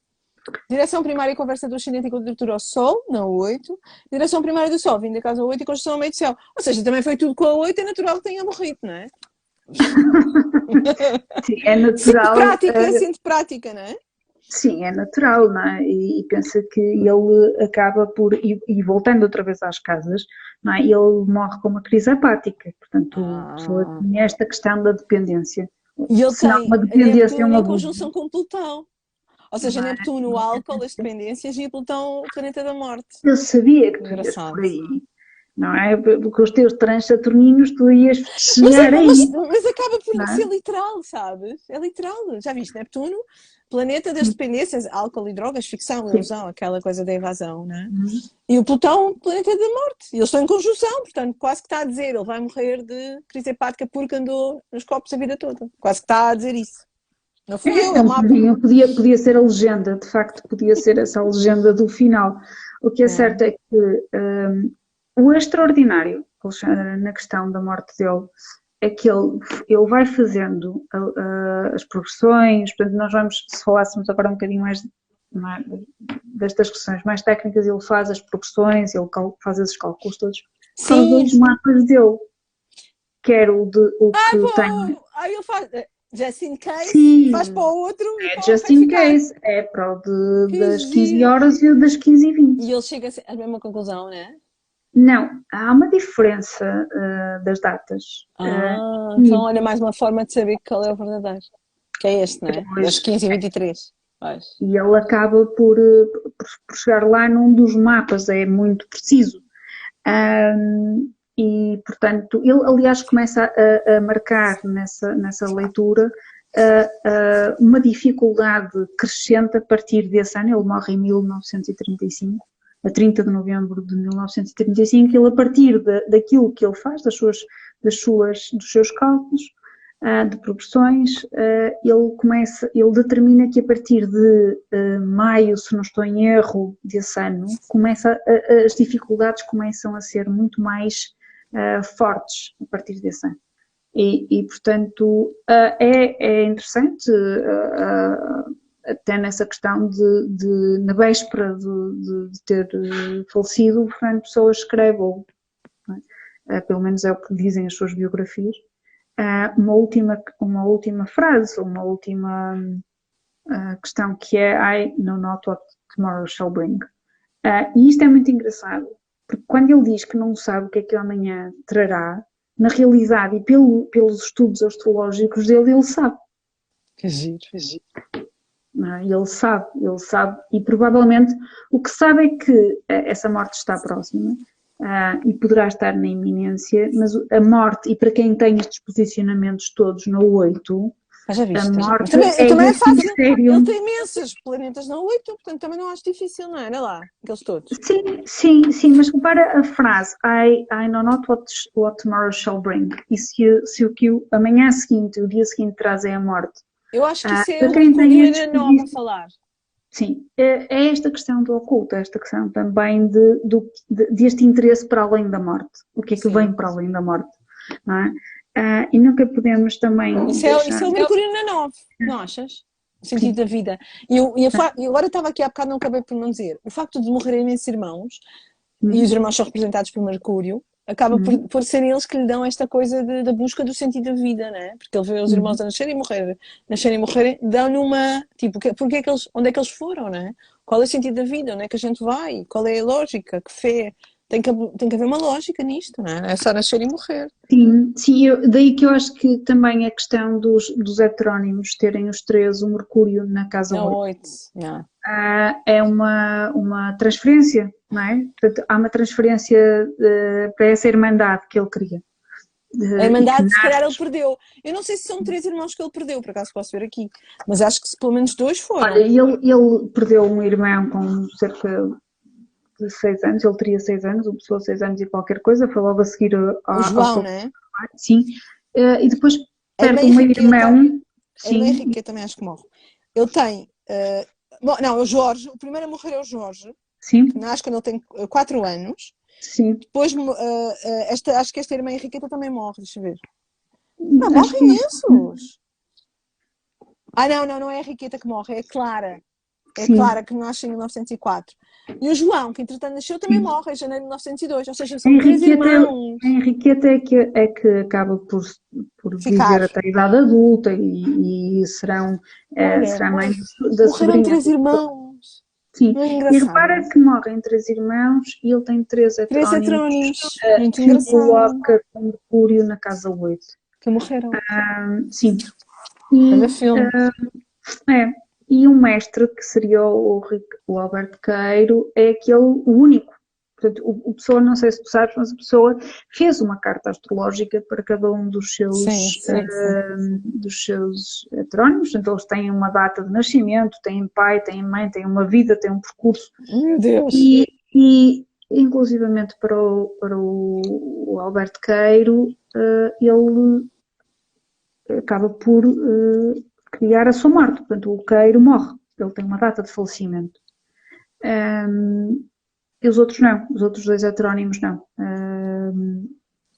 Direção primária e conversa do ascendente em quadratura ao Sol, na 8. Direção primária do Sol, vindo da casa 8 e conjunção ao meio do céu. Ou seja, também foi tudo com a 8, é natural que tenha morrido, não é? Sim, é natural. Sinto prática, não é? Sim, é natural, não é? E pensa que ele acaba por, e voltando outra vez às casas, não é? Ele morre com uma crise hepática, portanto a pessoa tem esta questão da dependência. E ele Senão, tem uma dependência Neptuno uma em conjunção com Plutão. Ou seja, Neptuno, o álcool, as dependências, e Plutão, o planeta da morte. Eu sabia que tu ias por aí, não é? Porque os teus transsaturninos tu ias chegar aí. Mas acaba por não ser literal, sabes? É literal. Já viste, Neptuno, planeta das dependências, álcool e drogas, ficção, ilusão, aquela coisa da evasão, não é? E o Plutão, planeta da morte. E eles estão em conjunção, portanto, quase que está a dizer, ele vai morrer de crise hepática porque andou nos copos a vida toda. Quase que está a dizer isso. Não fui eu, é o mapa. Podia ser a legenda, de facto, podia ser essa a legenda do final. O que é certo é que o extraordinário, Alexandra, na questão da morte dele, é que ele vai fazendo as progressões, portanto, nós vamos, se falássemos agora um bocadinho mais destas questões mais técnicas, ele faz as progressões, ele faz esses cálculos todos, são dois mapas dele, quer o que tem... ele faz... Just in case, sim, faz para o outro. É just in case, é para o das 15 horas e o das 15h20. E ele chega à mesma conclusão, não é? Não, há uma diferença das datas. Então olha, mais uma forma de saber qual é o verdadeiro. Que é este, não é? Das 15h23. E ele acaba por chegar lá num dos mapas, é muito preciso. E, portanto, ele, aliás, começa a marcar nessa leitura uma dificuldade crescente a partir desse ano. Ele morre em 1935, a 30 de novembro de 1935. Ele, a partir daquilo que ele faz, dos seus cálculos de progressões, ele determina que a partir de maio, se não estou em erro, desse ano, as dificuldades começam a ser muito mais fortes a partir desse ano. E portanto, é interessante, até nessa questão de na véspera de ter falecido, o Fernando Pessoa escreve, pelo menos é o que dizem as suas biografias, uma última frase, uma última questão que é I know not what tomorrow shall bring. E isto é muito engraçado, porque quando ele diz que não sabe o que é que o amanhã trará, na realidade e pelos estudos astrológicos dele, ele sabe. Que giro. Ele sabe, e provavelmente o que sabe é que essa morte está próxima e poderá estar na iminência, mas a morte, e para quem tem estes posicionamentos todos no 8, já viste, a morte também é fácil. mistério. Ele tem imensos planetas na 8, portanto também não acho difícil, não é? Olha lá, aqueles todos. Sim, mas repara a frase I know not what tomorrow shall bring. E se o que amanhã seguinte, o dia seguinte traz é a morte. Eu acho que isso é o que nova a falar. Sim, é esta questão do oculto, esta questão também deste interesse para além da morte. O que é que vem para além da morte, não é? E nunca podemos também... Isso é o Mercúrio na 9, não achas? O sentido da vida. E agora estava aqui há bocado, não acabei por não dizer. O facto de morrerem imensos irmãos, e os irmãos são representados por Mercúrio, acaba por serem eles que lhe dão esta coisa da busca do sentido da vida, né? Porque ele vê os irmãos a nascerem e morrerem, dão-lhe uma, tipo, porque é que eles, onde é que eles foram, né? Qual é o sentido da vida? Onde é que a gente vai? Qual é a lógica? Que fé? Tem que haver uma lógica nisto, não é? É só nascer e morrer. Sim, daí que eu acho que também a questão dos heterónimos terem os três o Mercúrio na casa Não, 8 8. Yeah. é uma transferência, não é? Portanto, há uma transferência para essa irmandade que ele cria. A irmandade, se calhar, ele perdeu. Eu não sei se são 3 irmãos que ele perdeu, por acaso posso ver aqui. Mas acho que pelo menos 2 foram. Olha, ele perdeu um irmão com cerca de 6 anos, ele teria 6 anos, uma pessoa de 6 anos e qualquer coisa, foi logo a seguir O João, não é? Sim. E depois perde um irmão. A irmã Henrique também acho que morre. Ele tem... não, é o Jorge. O primeiro a morrer é o Jorge. Sim. Que nasce quando ele tem 4 anos. Sim. Depois, acho que esta irmã Henriqueta também morre, deixa eu ver. Morrem imensos. Não é a Henriqueta que morre, é a Clara. É a Clara que nasce em 1904. E o João, que entretanto nasceu, também morre em janeiro de 1902. Ou seja, são 3 irmãos. A Henriqueta é que acaba por viver até a idade adulta e será mãe da sobrinha. Morreram 3 irmãos. Sim, e repara que morrem 3 irmãos e ele tem 3 heterónimos. Muito que o coloca com Mercúrio na casa 8. Que morreram. Sim. E um mestre, que seria o Alberto Queiro, é o único. Portanto, o Pessoa, não sei se tu sabes, mas a Pessoa fez uma carta astrológica para cada um dos seus heterónimos. Portanto, eles têm uma data de nascimento, têm pai, têm mãe, têm uma vida, têm um percurso. Meu Deus! E inclusivamente para o Alberto Queiro, ele acaba por criar a sua morte. Portanto, o Queiro morre. Ele tem uma data de falecimento. E os outros não. Os outros 2 heterónimos não.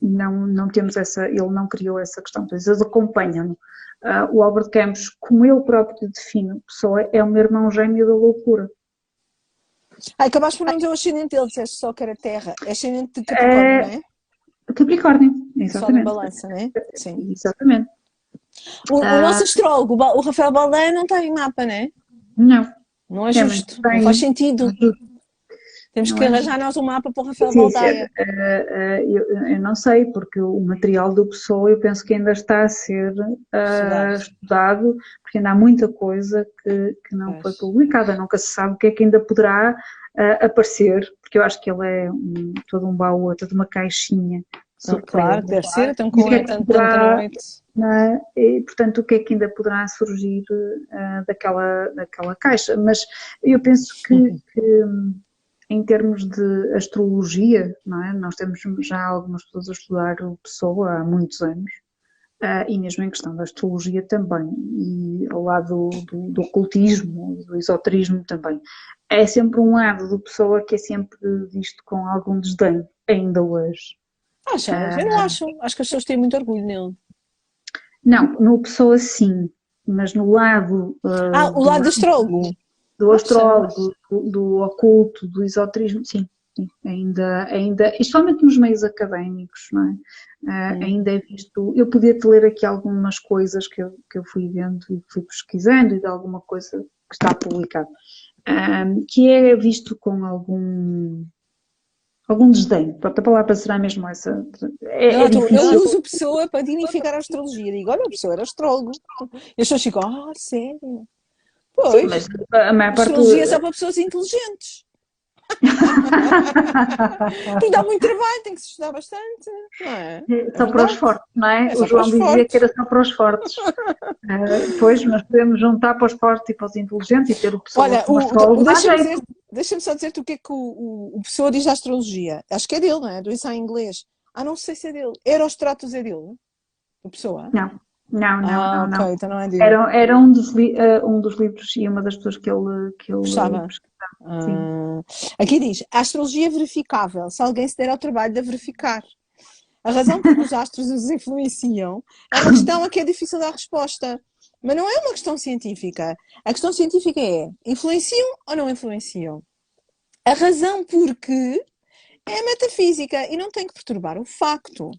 Não temos essa... Ele não criou essa questão. Então, eles acompanham-no. O Albert Camus, como ele próprio define, Pessoa é o meu irmão gêmeo da loucura. Acabaste por não dizer o ascendente dele, disseste só que era terra. É ascendente de Capricórnio, não é? Capricórnio, exatamente. Só na balança, não é? Sim. Exatamente. O nosso astrólogo, o Rafael Baldeia, não tem mapa, não é? Não. Não é justo, não faz sentido. Temos que arranjar nós um mapa para o Rafael Baldeia. Eu não sei, porque o material do Pessoa eu penso que ainda está a ser estudado, porque ainda há muita coisa que não foi publicada, nunca se sabe o que é que ainda poderá aparecer, porque eu acho que ele é todo um baú, toda uma caixinha. Claro, deve ser, então com tanta noite. E, portanto, o que é que ainda poderá surgir daquela caixa? Mas eu penso que em termos de astrologia, não é? Nós temos já algumas pessoas a estudar o Pessoa há muitos anos, e mesmo em questão da astrologia também, e ao lado do ocultismo e do esoterismo também. É sempre um lado do Pessoa que é sempre visto com algum desdém, ainda hoje. Achas? Eu não acho. Acho que as pessoas têm muito orgulho nele. Não, no Pessoa sim, mas no lado... o lado do astrólogo. Do astrólogo, do oculto, do esoterismo, sim. Ainda, especialmente nos meios académicos, não é? Ainda é visto... Eu podia-te ler aqui algumas coisas que eu fui vendo e fui pesquisando e de alguma coisa que está publicado, que é visto com algum desdém. Pronto, a palavra será mesmo essa. É difícil. Eu uso Pessoa para dignificar a astrologia. Digo, olha, a Pessoa era astrólogo. E as pessoas ficam, sério? Pois, sim, mas a maior parte... astrologia é só para pessoas inteligentes. Porque dá muito trabalho, tem que se estudar bastante, não é? Só para os fortes, não é? O João dizia que era só para os fortes. Pois, mas podemos juntar para os fortes e para os inteligentes e ter o Pessoa. Olha, deixa-me só dizer-te o que é que o Pessoa diz da astrologia. Acho que é dele, não é? Do ensaio em inglês. Não sei se é dele. Erostratos é dele? O Pessoa? Não. Ok, então não é dele. Era um dos livros e uma das pessoas que ele gostava. Aqui diz, a astrologia é verificável, se alguém se der ao trabalho de a verificar. A razão por que os astros os influenciam é uma questão a que é difícil dar resposta. Mas não é uma questão científica. A questão científica é, influenciam ou não influenciam? A razão por que é a metafísica e não tem que perturbar o facto.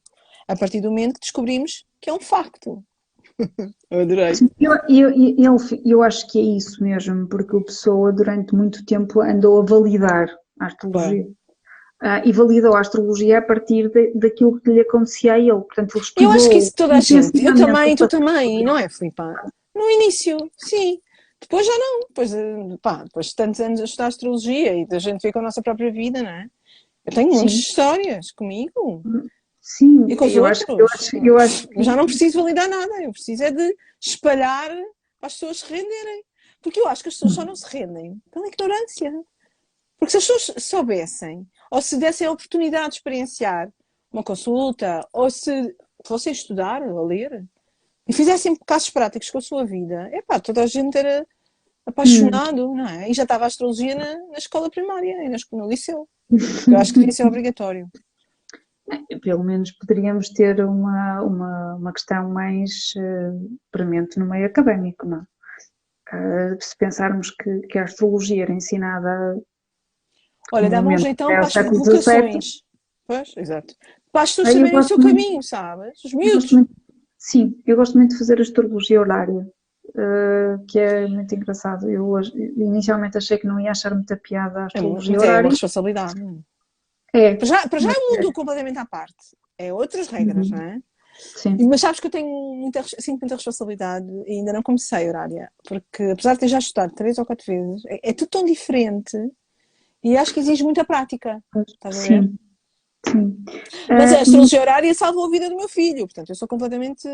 A partir do momento que descobrimos que é um facto. Eu adorei. Eu acho que é isso mesmo, porque o Pessoa durante muito tempo andou a validar a astrologia. E validou a astrologia a partir daquilo que lhe acontecia a ele. Portanto, ele estudou. Eu acho que isso toda a gente, eu também, tu intensivamente também, não é, Filipe? No início, sim. Depois já não. Depois, depois de tantos anos a estudar astrologia e da gente ver com a nossa própria vida, não é? Eu tenho muitas histórias comigo. Sim, E com os eu outros. acho que... Eu já não preciso validar nada. Eu preciso é de espalhar para as pessoas se renderem. Porque eu acho que as pessoas só não se rendem pela ignorância. Porque se as pessoas soubessem, ou se dessem a oportunidade de experienciar uma consulta, ou se fossem estudar ou ler, e fizessem casos práticos com a sua vida, toda a gente era apaixonado, não é? E já estava a astrologia na escola primária e no liceu. Eu acho que devia ser obrigatório. Pelo menos poderíamos ter uma questão mais premente no meio académico, não é? Se pensarmos que a astrologia era ensinada... Olha, dá bom jeitão para as vocações. Pois, exato. Para as pessoas saberem o seu caminho, sabes? Os miúdos. Sim, eu gosto muito de fazer astrologia horária, que é muito engraçado. Eu inicialmente achei que não ia achar muita piada a astrologia horária. É uma responsabilidade. Para já é um mundo completamente à parte. É outras regras, não é? Sim. Mas sabes que eu sinto muita responsabilidade e ainda não comecei a horária. Porque apesar de ter já estudado 3 ou 4 vezes, é tudo tão diferente e acho que exige muita prática. Estás a ver? Sim. Mas a astrologia horária salvou a vida do meu filho, portanto eu sou completamente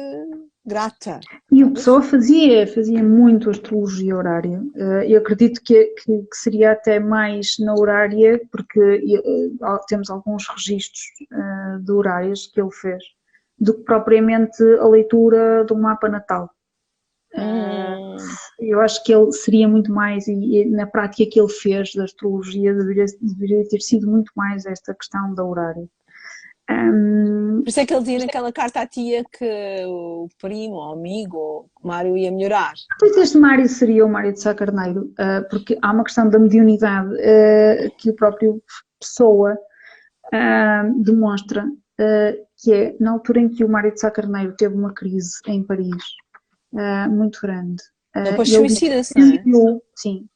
grata. E o Pessoa fazia muito astrologia horária. Eu acredito que seria até mais na horária, porque temos alguns registros de horários que ele fez, do que propriamente a leitura do mapa natal. Eu acho que ele seria muito mais, e na prática que ele fez da astrologia deveria ter sido muito mais esta questão da horária. Por isso é que ele dizia naquela carta à tia que o primo ou amigo, o Mário ia melhorar. Este Mário seria o Mário de Sá Carneiro, porque há uma questão da mediunidade que o próprio Pessoa demonstra, que é na altura em que o Mário de Sá Carneiro teve uma crise em Paris, muito grande. Depois suicida-se, não é? Sim,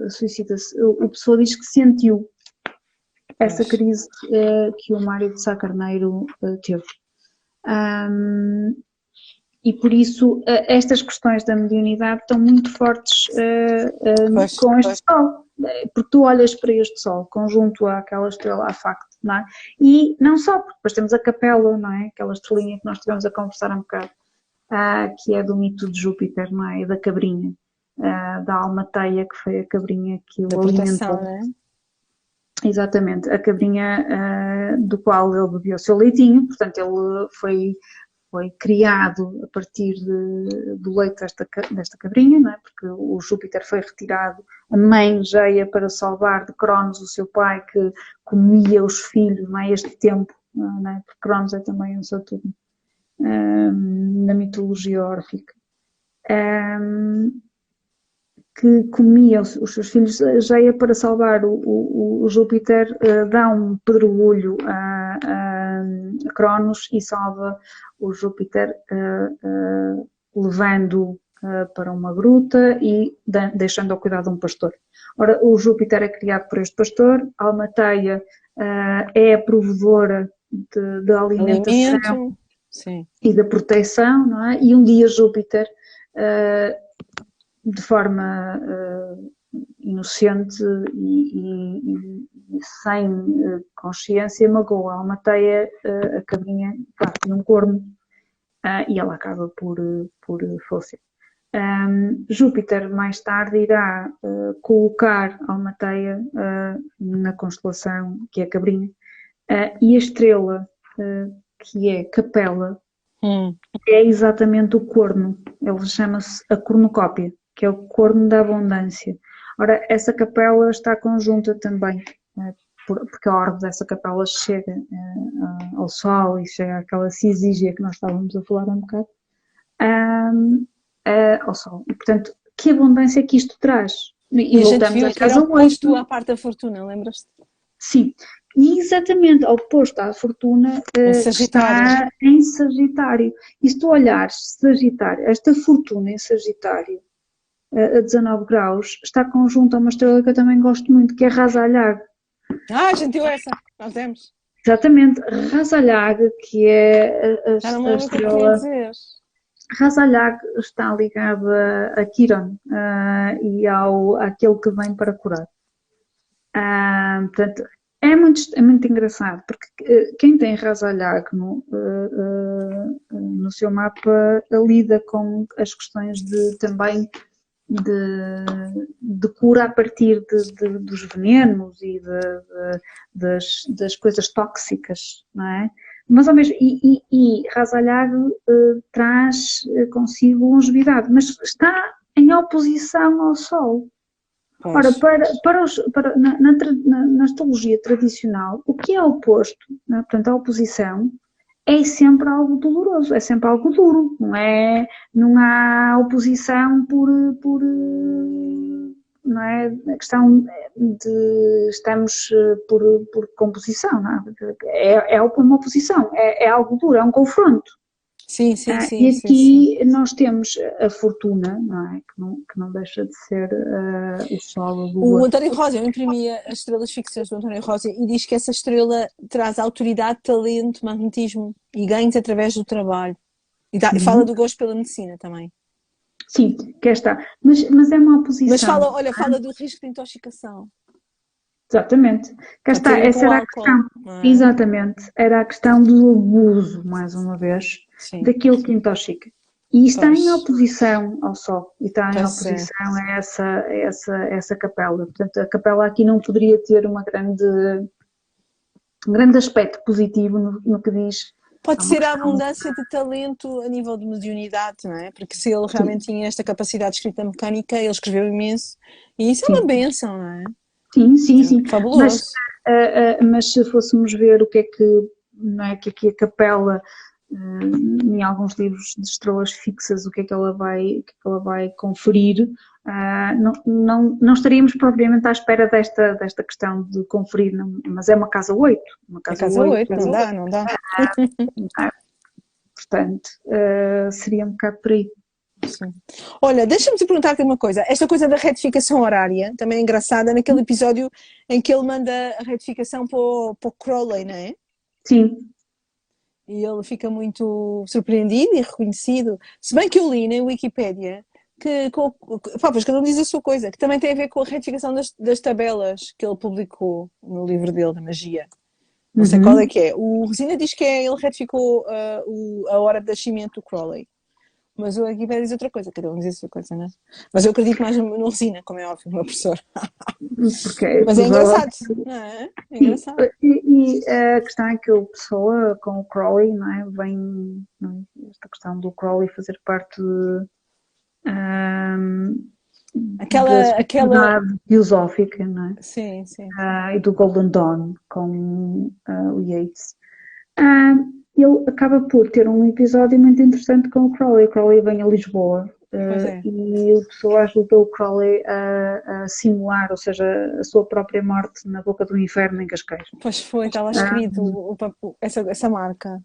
suicida-se. O Pessoa diz que sentiu essa crise que o Mário de Sá Carneiro teve. E por isso estas questões da mediunidade estão muito fortes com este Sol. Porque tu olhas para este Sol, conjunto àquela estrela, à facto, não é? E não só, porque depois temos a Capela, não é? Aquela estrelinha que nós estivemos a conversar um bocado, que é do mito de Júpiter, não é? E da cabrinha, da Almateia, que foi a cabrinha que o alimentou. Não é? Exatamente, a cabrinha do qual ele bebeu o seu leitinho, portanto ele foi criado a partir do leite desta cabrinha, não é? Porque o Júpiter foi retirado, a mãe Geia, para salvar de Cronos, o seu pai, que comia os filhos, não é? Este tempo, não é? Porque Cronos é também um Saturno, na mitologia órfica. Que comia os seus filhos. Geia, para salvar o Júpiter, dá um pedregulho a Cronos e salva o Júpiter, levando-o para uma gruta e deixando ao cuidado de um pastor. Ora, o Júpiter é criado por este pastor, a Almateia é a provedora de alimentação e da proteção, não é? E um dia Júpiter, de forma inocente e sem consciência, magoa a Almateia, a cabrinha, parte num corno, e ela acaba por falecer. Júpiter mais tarde irá colocar a Almateia na constelação que é a cabrinha, e a estrela que é Capela é exatamente o corno. Ele chama-se a cornucópia, que é o corno da abundância. Ora, essa capela está conjunta também, porque a orbe dessa capela chega ao Sol e chega àquela cisígia que nós estávamos a falar um bocado, ao Sol. E, portanto, que abundância que isto traz. E voltamos a casa oposto à parte da fortuna, lembras-te? Sim, exatamente oposto à Fortuna, está em Sagitário. E se tu olhares Sagitário, esta Fortuna em Sagitário, a 19 graus, está conjunto a uma estrela que eu também gosto muito, que é Rasalhag. Ah, gentil essa, nós demos. Exatamente, Rasalhag, que é a estrela. Rasalhag está ligada a Quiron e àquele que vem para curar. Portanto, é muito engraçado, porque quem tem Rasalhag no seu mapa lida com as questões também de cura a partir dos venenos e das coisas tóxicas, não é? Mas ao mesmo e Rasalhag traz consigo longevidade, mas está em oposição ao Sol. Pois. Ora, na astrologia tradicional, o que é oposto, né? Portanto, a oposição é sempre algo doloroso, é sempre algo duro, não há oposição não é, a questão de estamos por composição, não é? É uma oposição, é algo duro, é um confronto. Sim. E aqui nós temos a Fortuna, não é? Que não deixa de ser o Sol, a Lua. O António Rosa, eu imprimia as estrelas fixas do António Rosa e diz que essa estrela traz autoridade, talento, magnetismo e ganhos através do trabalho. E fala do gosto pela medicina também. Sim, cá está. Mas é uma oposição. Mas fala do risco de intoxicação. Exatamente. Cá está, essa era a questão. Exatamente. Era a questão do abuso, mais uma vez, daquilo que intoxica. E está em oposição ao Sol. E está em oposição a essa capela. Portanto, a capela aqui não poderia ter um grande aspecto positivo no que diz. Pode ser a abundância de talento a nível de mediunidade, não é? Porque se ele realmente tinha esta capacidade de escrita mecânica, ele escreveu imenso. E isso é uma bênção, não é? Sim. Fabuloso. Mas se fôssemos ver o que é que, não é, que aqui a capela, em alguns livros de estrelas fixas, o que é que ela vai conferir, não estaríamos propriamente à espera desta questão de conferir, mas é uma casa 8. Uma casa 8, não dá. Portanto, seria um bocado por aí. Sim. Olha, deixa-me te perguntar-te uma coisa. Esta coisa da retificação horária também é engraçada naquele episódio em que ele manda a retificação para o Crowley, não é? Sim. E ele fica muito surpreendido e reconhecido. Se bem que eu li na Wikipédia pois cada um diz a sua coisa, que também tem a ver com a retificação das tabelas que ele publicou no livro dele, da magia. Não sei qual é que é. O Resina diz que ele retificou a hora de nascimento do Crowley. Mas o Wikipédia diz outra coisa, cada um diz a sua coisa, não é? Mas eu acredito mais no Resina, como é óbvio, meu professor. Mas é engraçado, não é? É engraçado. E a questão é que a pessoa com o Crowley, não é? Vem, não é? Esta questão do Crowley fazer parte aquela filosófica, não é? Sim. E do Golden Dawn com o Yeats. Ele acaba por ter um episódio muito interessante com o Crowley. O Crowley vem a Lisboa e a pessoa ajuda o Crowley a simular, ou seja, a sua própria morte na boca do inferno em Cascais. Pois foi, está lá escrito essa marca.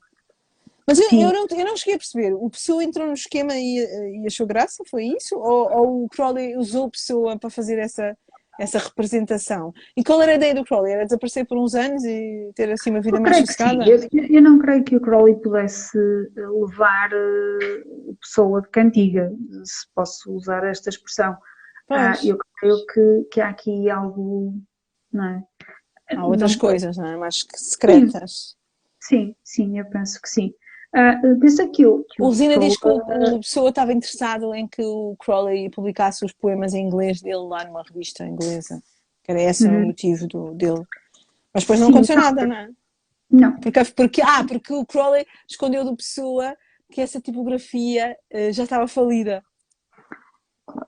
Mas eu não cheguei a perceber. O Pessoa entrou no esquema e achou graça? Foi isso? Ou o Crowley usou a Pessoa para fazer essa representação? E qual era a ideia do Crowley? Era desaparecer por uns anos e ter assim uma vida mais sossegada? Eu não creio que o Crowley pudesse levar a Pessoa de cantiga, se posso usar esta expressão. Eu creio que há aqui algo, não é? Há outras coisas, não é? Mais secretas. Sim, eu penso que sim. Pensa que o Resina diz que o Pessoa estava interessado em que o Crowley publicasse os poemas em inglês dele lá numa revista inglesa. Que era esse o motivo dele. Mas depois não aconteceu nada, não é? Não. Porque o Crowley escondeu do Pessoa que essa tipografia já estava falida.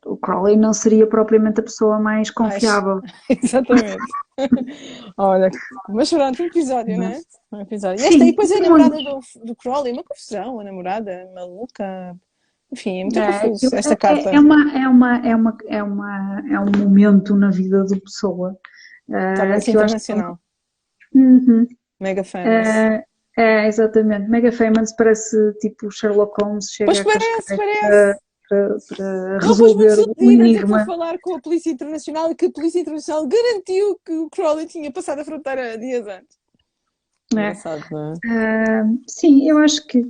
O Crowley não seria propriamente a pessoa mais confiável. Exatamente. Olha, mas pronto, um episódio, não é? Um episódio. E depois a namorada do Crowley, uma confusão, a namorada maluca. Enfim, é muito confuso esta carta. É um momento na vida do Pessoa. Torna-se internacional. Uhum. Mega famous. Exatamente. Mega Famous parece tipo Sherlock Holmes, Pois chega a parece, Cascais parece. para Não, pois muito resolver o iludido, até foi enigma. falar com a Polícia Internacional e que a Polícia Internacional garantiu que o Crowley tinha passado a fronteira dias antes. É. Engraçado, não é? Sim, eu acho que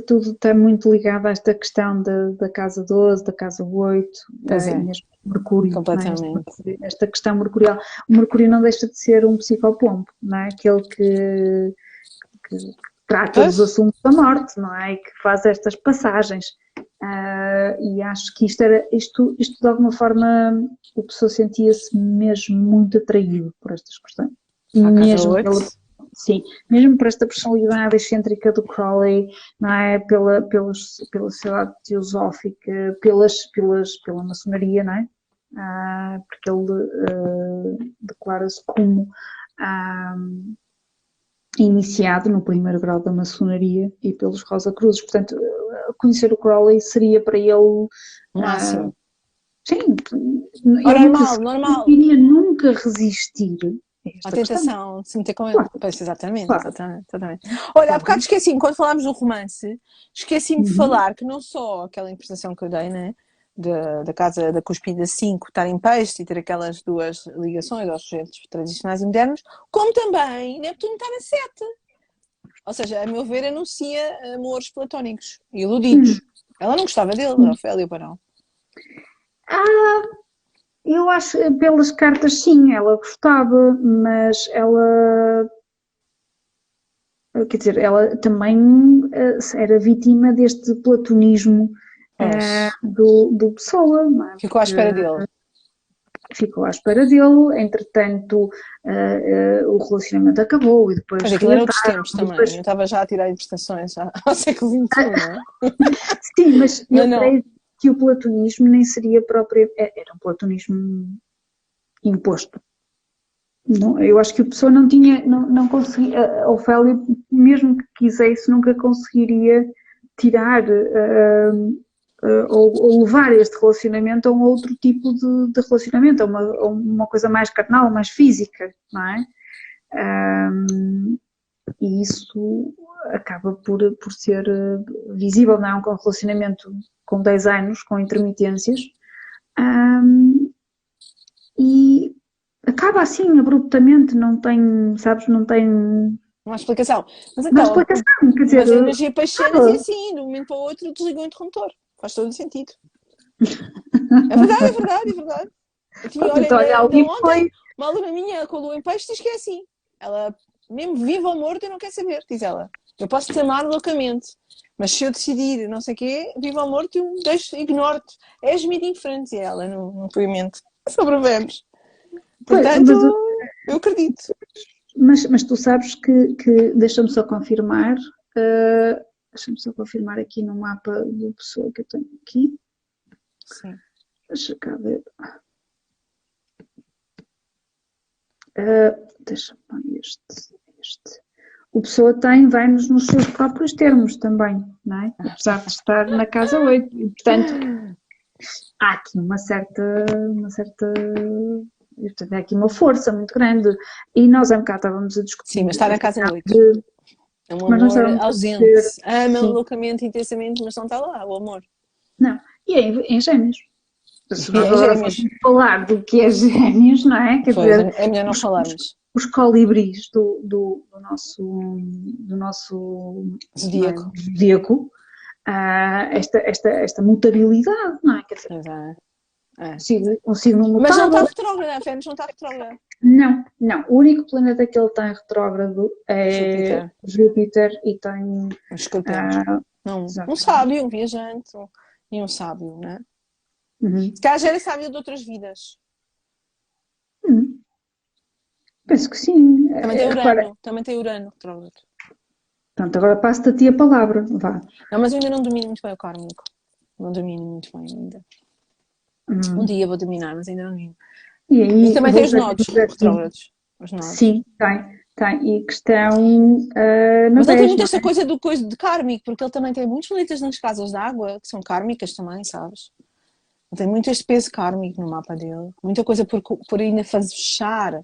tudo está muito ligado a esta questão da casa 12, da casa 8, Pois e é, mesmo Mercúrio, não é? completamente. Esta questão mercurial. O Mercúrio não deixa de ser um psicopompo, não é? Aquele que trata dos Pois, assuntos da morte, não é? E que faz estas passagens. E acho que isto de alguma forma, a pessoa sentia-se mesmo muito atraído por estas questões. à casa Mesmo 8. pela, sim, mesmo por esta personalidade excêntrica do Crowley, não é? Pela sociedade teosófica, pela maçonaria, não é? Porque ele declara-se como iniciado no primeiro grau da maçonaria e pelos Rosa Cruzes. Portanto, conhecer o Crowley seria para ele, O ah, máximo. sim, Ou ele nunca normal, normal. iria nunca resistir a A esta questão. tentação de se meter com ele. Claro, Pois, exatamente, claro, exatamente, exatamente. Olha, há bocado claro. esqueci-me, quando falámos do romance, esqueci-me de Uhum. falar que não só aquela interpretação que eu dei, né? Da casa da Cuspida 5 estar em peixe e ter aquelas duas ligações aos sujetos tradicionais e modernos, como também Neptuno estar a 7. Ou seja, a meu ver, anuncia amores platónicos e Uhum. iludidos. Ela não gostava dele, a Ofélia Barão. Ah, eu acho, pelas cartas, sim, ela gostava, mas ela, quer dizer, ela também era vítima deste platonismo Pois, do Pessoa, não é? ficou à Porque espera dele. ficou à espera dele, entretanto o relacionamento acabou e depois Pois aquilo era outros reataram, tempos e também. depois, Eu estava já a tirar interpretações ao século XXI, não é? sim, mas Mas eu não. creio que o platonismo nem seria próprio, era um platonismo imposto. Não, eu acho que a pessoa não tinha, não conseguia, a Ofélia, mesmo que quisesse, nunca conseguiria tirar ou levar este relacionamento a um outro tipo de relacionamento, a uma coisa mais carnal, mais física, não é? E isso acaba por ser visível, não é? Um relacionamento com 10 anos, com intermitências, e acaba assim, abruptamente, não tem, sabes, não tem Não há explicação. Mas uma então, explicação, quer dizer, mas a energia peixeiras é acaba. assim, de um momento para o outro desligou o interruptor. Faz todo o sentido. É verdade, é verdade, é verdade. Eu tinha, olha, Então, olha, ainda ali ontem, foi. uma aluna minha com a lua em peixe diz que é assim. Ela, mesmo viva ou morta, eu não quero saber, diz ela. Eu posso te amar loucamente, mas se eu decidir não sei o quê, viva ou morto, eu deixo, ignoro-te. És-me indiferente, diz ela, no depoimento. Sobrevivemos. Pois, Portanto, eu acredito. mas tu sabes que deixa-me só confirmar, deixa-me só confirmar aqui no mapa da pessoa que eu tenho aqui. Sim. Deixa cá ver. Deixa-me ver este. O Pessoa tem Vênus nos seus próprios termos também, não é? Apesar de estar na casa 8. E, portanto, há aqui uma certa. Portanto, há aqui uma força muito grande. E nós há bocado estávamos a Sim, discutir mas está na esta casa questão 8. de. É um Mas nós amor estávamos a ausente. dizer, Ama sim, loucamente, intensamente, mas não está lá, o amor. não. E é em Gêmeos. Se E nós é agora gêmeos. fôssemos falar do que é Gêmeos, não é? Quer Pois, dizer, é melhor não os, falarmos. os colibris do nosso não é, Zodíaco. zodíaco, esta mutabilidade, não é? Quer dizer, Pois é. É. um signo Mas não está mutável. retrógrada, a Vênus não está retrógrada. Não, não. O único planeta que ele tem retrógrado é Júpiter, Júpiter e tem. um escorpião. ah, Não, um exatamente. sábio, um viajante e um sábio, né? Uhum. Se calhar já era sábio de outras vidas. Uhum. Penso que sim. Repara, Também tem Urano retrógrado. pronto, agora passo-te a ti a palavra. Vá. Não, mas eu ainda não domino muito bem o kármico. Não domino muito bem ainda. Um Hum. dia vou dominar, mas ainda não domino. E E aí também tem os voltamos nodos aqui. retrógrados. Os nodos. Sim, tem. E questão na Mas ele tem 10, muito não esta é? coisa do coisa de kármico, porque ele também tem muitos planetas nas casas de água que são kármicas também, sabes? Ele tem muito este peso kármico no mapa dele. Muita coisa por ainda fazer fechar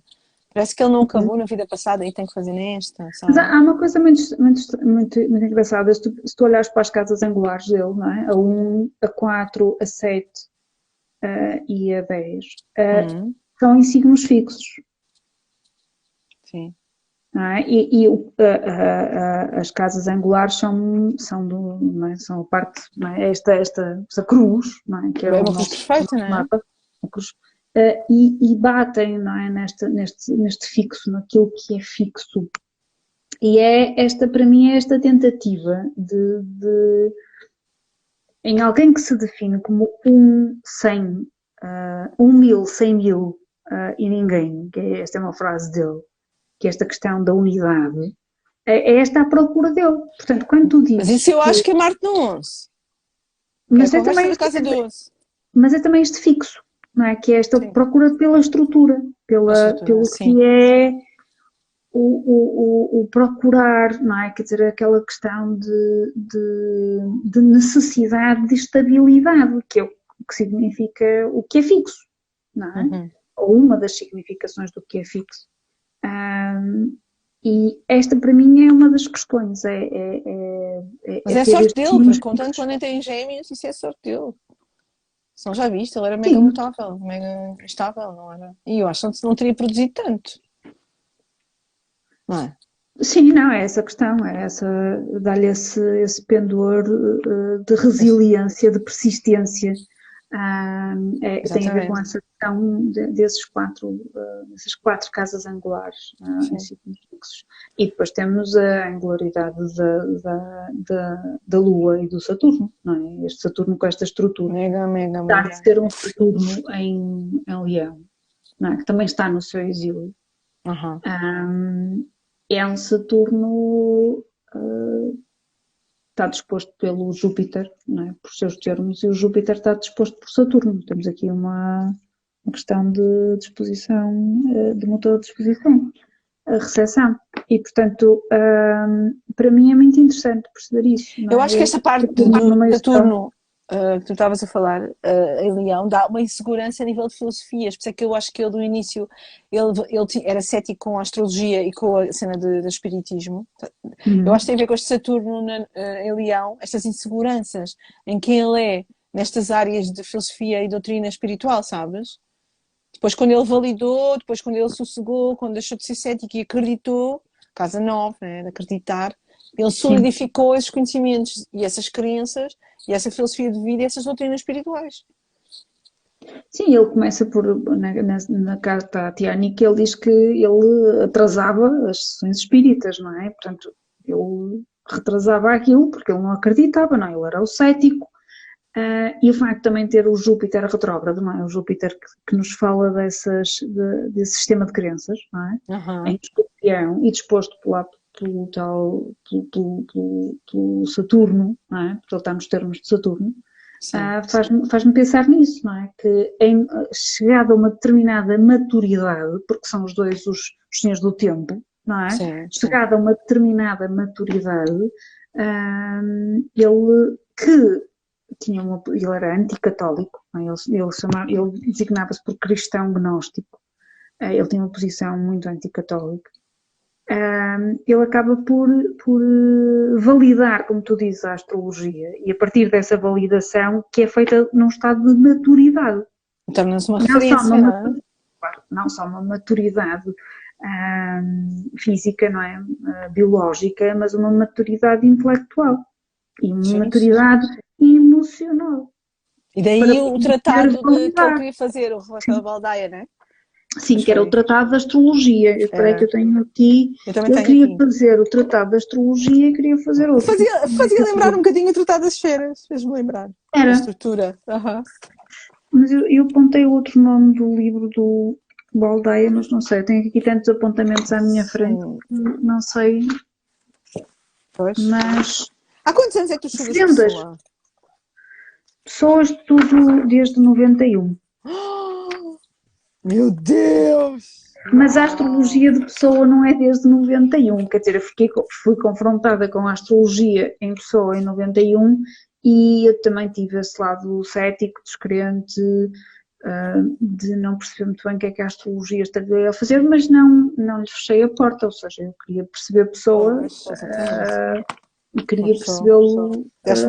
Parece que ele não acabou na vida passada e tem que fazer nesta, Mas sabe? há uma coisa muito engraçada, se tu olhares para as casas angulares dele, não é? A 1, a 4, a 7 e a 10, são em signos fixos. Sim. Não é? As casas angulares não é? São a parte, não é? esta cruz, não é? Que É uma cruz perfeita, não é? Mapa, uma cruz, e batem, não é? Neste fixo, naquilo que é fixo. E para mim, é esta tentativa em alguém que se define como 100, 1000, 100.000 e ninguém, esta é uma frase dele, que é esta questão da unidade, é esta a procura dele. Portanto, quando tu dizes... Mas isso eu acho que é Marte no 11. Mas é também da casa do 11. Mas é também este fixo, não é? Que é esta procura pela estrutura, pelo que é o procurar, não é? Quer dizer, aquela questão de necessidade de estabilidade, que é o que significa o que é fixo, não é? Ou uma das significações do que é fixo. E esta, para mim, é uma das questões. Mas é sorte dele, porque contando quando ele tem gêmeos, isso é sorte dele. Se não já viste, ele era mega mutável, mega estável, não era? E eu acho que não teria produzido tanto. Não é? Sim, não, é essa a questão, dar-lhe esse pendor de resiliência, de persistência. Tem a ver com essa questão dessas quatro casas angulares em signos fixos. E depois temos a angularidade da Lua e do Saturno, não é? Este Saturno com esta estrutura. Mega. Dá de ser um Saturno em Leão, não é? Que também está no seu exílio. É um Saturno está disposto pelo Júpiter, não é? Por seus termos, e o Júpiter está disposto por Saturno. Temos aqui uma questão de disposição, de mutua disposição, a recepção. E, portanto, para mim é muito interessante perceber isso. Eu acho que esta parte do Saturno que tu estavas a falar em Leão dá uma insegurança a nível de filosofias, por isso é que eu acho que ele do início ele era cético com a astrologia e com a cena do espiritismo. Eu acho que tem a ver com este Saturno em Leão, estas inseguranças em quem ele é nestas áreas de filosofia e doutrina espiritual, sabes? Depois quando ele validou, depois quando ele sossegou, quando deixou de ser cético e acreditou, casa 9, né, de acreditar, ele solidificou esses conhecimentos e essas crenças e essa filosofia de vida e essas doutrinas espirituais. Sim, ele começa na carta a Tiânica, ele diz que ele atrasava as sessões espíritas, não é? Portanto, ele retrasava aquilo porque ele não acreditava, não é? Ele era o cético. E o facto de também ter o Júpiter retrógrado, não é? O Júpiter que nos fala desse sistema de crenças, não é? Em Escorpião e disposto pelo Saturno, não é? Porque ele está nos termos de Saturno, faz-me pensar nisso, não é? Que chegada a uma determinada maturidade, porque são os dois os senhores do tempo, não é? Chegada a uma determinada maturidade, ele era anticatólico, não é? Ele designava-se por cristão gnóstico, ele tinha uma posição muito anticatólica. Ele acaba por validar, como tu dizes, a astrologia, e a partir dessa validação que é feita num estado de maturidade. Torna-se uma referência, não só uma maturidade física, não é? Biológica, mas uma maturidade intelectual e uma maturidade emocional. E daí o tratado que ele queria fazer, o Rafael Baldaia, não é? Sim, que era o Tratado da Astrologia. Eu espero que eu tenho aqui. Eu queria fazer o Tratado da Astrologia e queria fazer outro. Fazia lembrar um bocadinho o Tratado das Esferas, fez-me lembrar. Era. A estrutura. Mas eu apontei outro nome do livro do Baldaia, mas não sei. Eu tenho aqui tantos apontamentos à minha frente. Não sei. Pois. Mas. Há quantos anos é que tu estudas Pessoa? Pessoa estudo desde 91. Meu Deus! Mas a astrologia de Pessoa não é desde 91, quer dizer, eu fui confrontada com a astrologia em Pessoa em 91 e eu também tive esse lado cético, descrente, de não perceber muito bem o que é que a astrologia estaria a fazer, mas não lhe fechei a porta, ou seja, eu queria perceber a pessoa e queria percebê-lo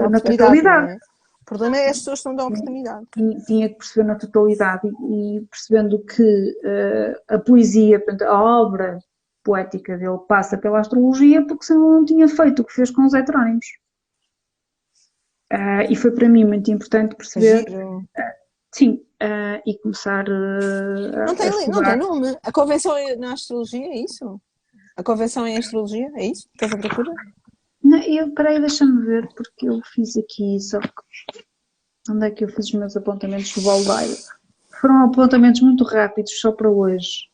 na totalidade. O problema é as pessoas que não dão oportunidade. Tinha que perceber na totalidade e percebendo que a poesia, portanto, a obra poética dele passa pela astrologia, porque senão não tinha feito o que fez com os heterónimos. E foi para mim muito importante perceber. Sim, e começar não tem nome. A convenção na astrologia é isso? A convenção em astrologia é isso? Estás à procura? Peraí, deixa-me ver, porque eu fiz aqui, só que onde é que eu fiz os meus apontamentos do Baldaio? Foram apontamentos muito rápidos, só para hoje.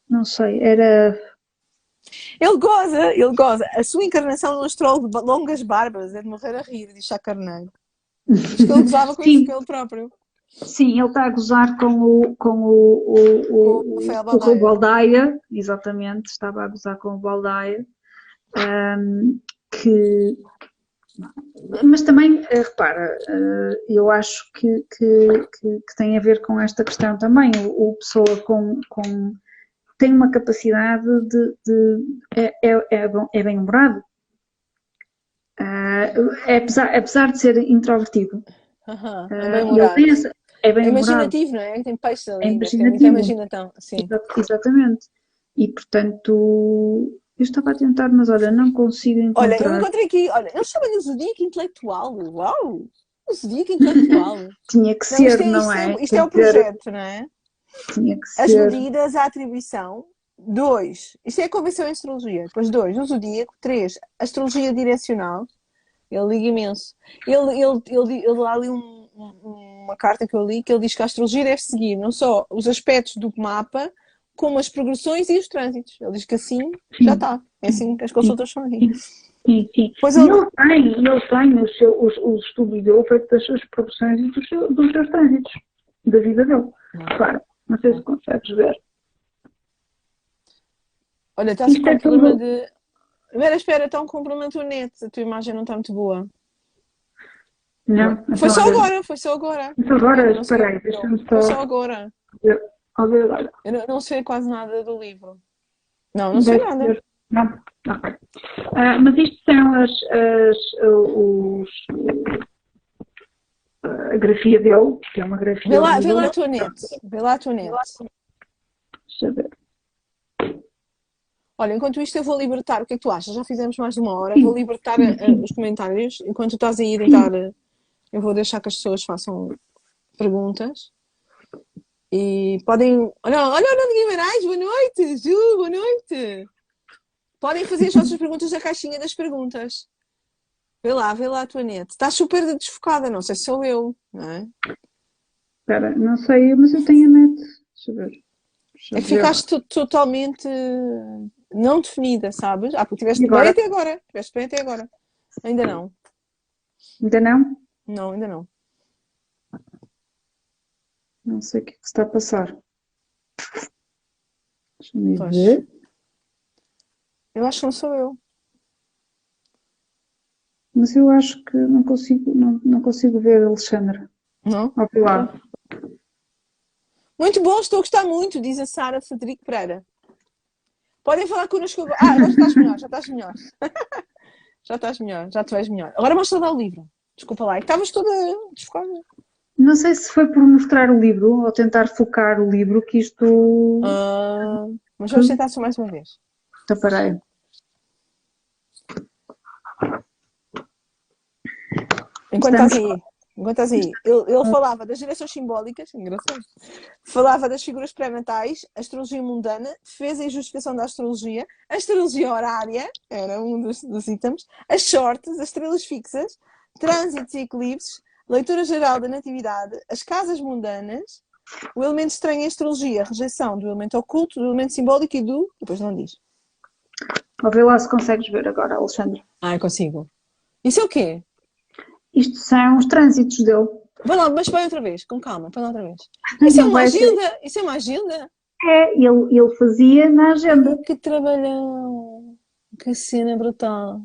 Não sei, era... Ele goza. A sua encarnação no astrólogo de longas barbas é de morrer a rir, diz Sá Carneiro. Diz que ele gozava com isso, com ele próprio. Sim, ele está a gozar com o Baldaia, exatamente, estava a gozar com o Baldaia, mas também, repara, eu acho que tem a ver com esta questão também, o pessoa tem uma capacidade é bem-humorado, apesar de ser introvertido. Ele tem é imaginativo, não é? Tem peixe ali, tem muita imaginação. Sim. Exatamente. E, portanto, eu estava a tentar, mas olha, não consigo encontrar. Olha, eu encontrei aqui, eles chamam-lhe o zodíaco intelectual. Uau! O zodíaco intelectual. Tinha que ser, não é? Isto é o projeto, não é? Tinha que ser. As medidas, a atribuição. 2. Isto é a convenção em astrologia. Depois 2, o zodíaco. 3, astrologia direcional. Ele liga imenso. Ele dá ali uma carta que eu li, que ele diz que a astrologia deve seguir não só os aspectos do mapa, como as progressões e os trânsitos. Ele diz que assim já está. É assim que as consultas são aqui. Sim. Pois ele tem os estudos dele feitos das suas progressões e dos seus trânsitos da vida dele. Claro, não sei se consegues ver. Olha, está-se com um problema de... Espera, está um complemento net. A tua imagem não está muito boa. Não. Foi só agora. Foi só agora? Espera aí, deixa-me só... Foi só agora. Agora. Eu não sei quase nada do livro. Não sei nada. Não, ok. Mas isto são a grafia dele, que é uma grafia... Vê lá a tua net. Deixa eu ver. Olha, enquanto isto eu vou libertar, o que é que tu achas? Já fizemos mais de uma hora, vou libertar os comentários, enquanto tu estás aí a tentar, eu vou deixar que as pessoas façam perguntas, e podem, olha Ana de Guimarães, boa noite, Ju, boa noite, podem fazer as vossas perguntas na caixinha das perguntas, vê lá a tua net, estás super desfocada, não sei se sou eu, não é? Espera, não sei, mas eu tenho a net, deixa eu ver. É que ficaste totalmente não definida, sabes? Porque estiveste bem até agora. Ainda não. Ainda não? Não, ainda não. Não sei o que está a passar. Deixa-me ver. Eu acho que não sou eu. Mas eu acho que não consigo ver, Alexandra. Não? Ao lado. Muito bom, estou a gostar muito, diz a Sara Frederico Pereira. Podem falar connosco agora. Agora já estás melhor. Já te vês melhor. Agora mostra lá o livro. Desculpa lá, estavas toda desfocada. Não sei se foi por mostrar o livro ou tentar focar o livro que isto... Mas vamos tentar só mais uma vez. Então, peraí. Enquanto estás aí, ele falava das direções simbólicas, engraçado. Falava das figuras pré-natais, astrologia mundana, defesa e justificação da astrologia, a astrologia horária, era um dos itens, as sortes, as estrelas fixas, trânsitos e eclipses, leitura geral da natividade, as casas mundanas, o elemento estranho em astrologia, a rejeição do elemento oculto, do elemento simbólico e do... Depois não diz. Vou ver lá se consegues ver agora, Alexandre. Eu consigo. Isso é o quê? Isto são os trânsitos dele. Vai lá, mas põe outra vez, com calma, põe lá outra vez. Isso é uma agenda? Isso é uma agenda? É, ele fazia na agenda. Que trabalhão! Que cena brutal!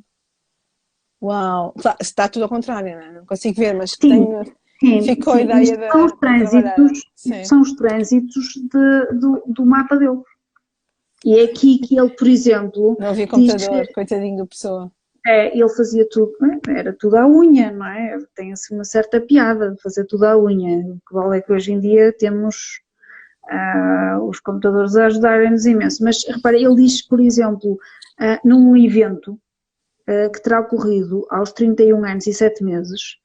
Uau! Está tudo ao contrário, não é? Não consigo ver, mas tenho... Sim, ficou a sim, ideia isto são os de trabalhar. trânsitos, Sim. são os trânsitos do mapa dele. E é aqui que ele, por exemplo, Não havia diz computador, coitadinho da pessoa. ele fazia tudo, era tudo à unha, não é? Tem assim uma certa piada de fazer tudo à unha. O que vale é que hoje em dia temos os computadores a ajudarem-nos imenso. Mas repara, ele diz, por exemplo, num evento que terá ocorrido aos 31 anos e 7 meses,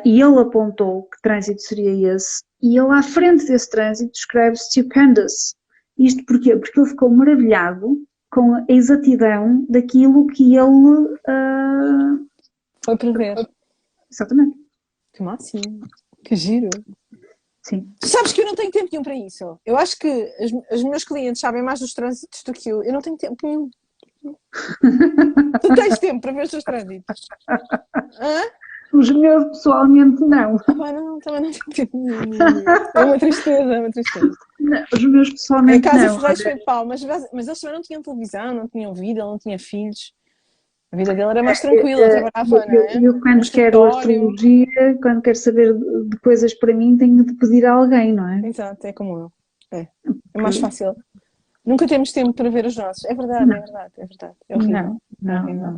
e ele apontou que trânsito seria esse, e ele à frente desse trânsito escreve stupendous. Isto porquê? Porque ele ficou maravilhado com a exatidão daquilo que ele... Foi prever. Exatamente. Que máximo. Que giro. Sim. Tu sabes que eu não tenho tempo nenhum para isso. Eu acho que os meus clientes sabem mais dos trânsitos do que eu. Eu não tenho tempo nenhum. Tu tens tempo para ver os teus trânsitos? Hã? Os meus, pessoalmente, não. Também não tenho tempo nenhum. É uma tristeza, é uma tristeza. Não, os meus, Em pessoalmente, casa não. Ferreiros foi pau, mas eles também não tinham televisão, não tinham vida, ele não tinha filhos. A vida dele era mais tranquila, ele trabalhava, não é? Eu, No quando quero escritório. astrologia, quando quero saber de coisas para mim, tenho de pedir a alguém, não é? Exato, é como eu. É mais fácil. Nunca temos tempo para ver os nossos. É verdade, Não. é verdade, é verdade. É horrível. Não.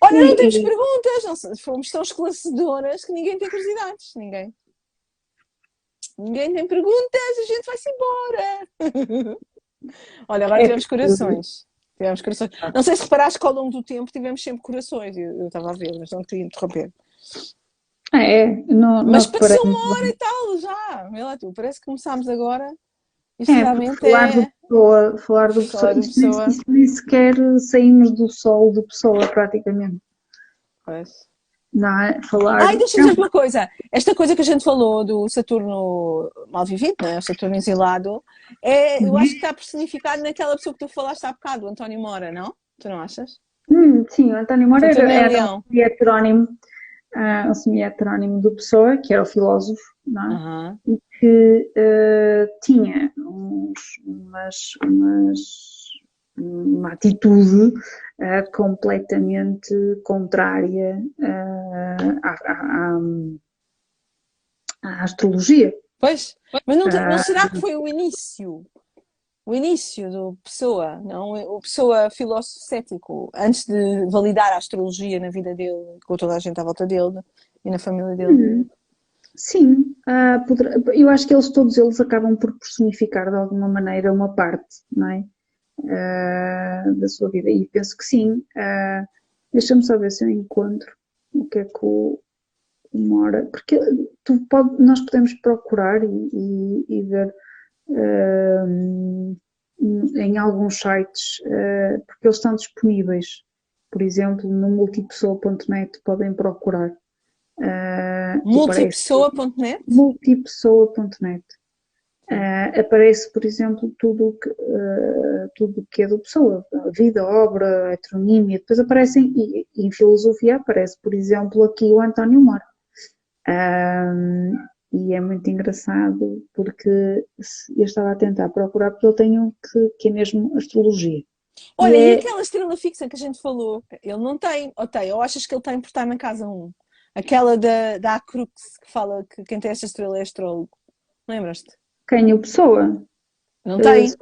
Olha, não temos perguntas, não, fomos tão esclarecedoras que ninguém tem curiosidades. Ninguém. Ninguém tem perguntas, a gente vai-se embora. Olha, agora tivemos corações. Tivemos corações. Não sei se reparaste que ao longo do tempo tivemos sempre corações. Eu estava a ver, mas não queria interromper. Não, Mas não pareceu reparei. 1 hora e tal já. Vê lá tu, parece que começámos agora. Isto Porque realmente falar do pessoa, falar de pessoa. isto nem sequer saímos do sol do pessoa, praticamente. Pois. Não é? Falar. Ai, deixa-me dizer uma coisa. Esta coisa que a gente falou do Saturno mal vivido, né? O Saturno exilado, eu acho que está personificado naquela pessoa que tu falaste há bocado, o António Mora, não? Tu não achas? Sim, o António Moura Saturno em era Leão. um semi-heterónimo do Pessoa, que era o filósofo, não é? Aham. E que tinha uma atitude completamente contrária à astrologia. Pois, mas não será que foi o início? O início do Pessoa, não? O Pessoa filósofo cético, antes de validar a astrologia na vida dele, com toda a gente à volta dele e na família dele. Sim, eu acho que todos eles acabam por personificar de alguma maneira uma parte, não é? Da sua vida. E penso que sim. Deixa-me só ver se eu encontro o que é que o Mora. Porque nós podemos procurar e ver em alguns sites, porque eles estão disponíveis. Por exemplo, no multipessoa.net podem procurar. Multipessoa.net? Multipessoa.net. Aparece, por exemplo, tudo que é do Pessoa, a vida, a obra, a heteronímia, depois aparecem, e em filosofia aparece, por exemplo, aqui o António Mora. E é muito engraçado porque eu estava a tentar procurar, porque eu tenho que é mesmo astrologia. Olha, e aquela estrela fixa que a gente falou? Ele não tem, ou tem? Ou achas que ele tem por estar na casa 1? Aquela da Acrux que fala que quem tem esta estrela é astrólogo. Lembras-te? Quem o Pessoa? Não tem.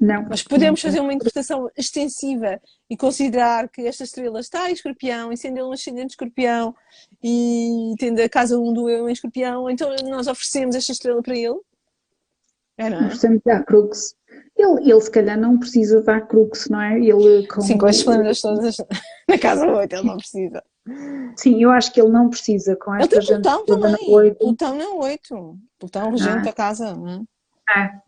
Não. Mas podemos fazer uma interpretação extensiva e considerar que esta estrela está em Escorpião e sendo ele um ascendente de Escorpião e tendo a casa 1 do eu em Escorpião, então nós oferecemos esta estrela para ele? Não é? Oferecemos a Crux. Ele se calhar não precisa da Crux, não é? Sim, com as planetas todas na casa 8, ele não precisa. Sim, eu acho que ele não precisa com esta gente. Ele tem Plutão também. Plutão na 8. Plutão regente da casa.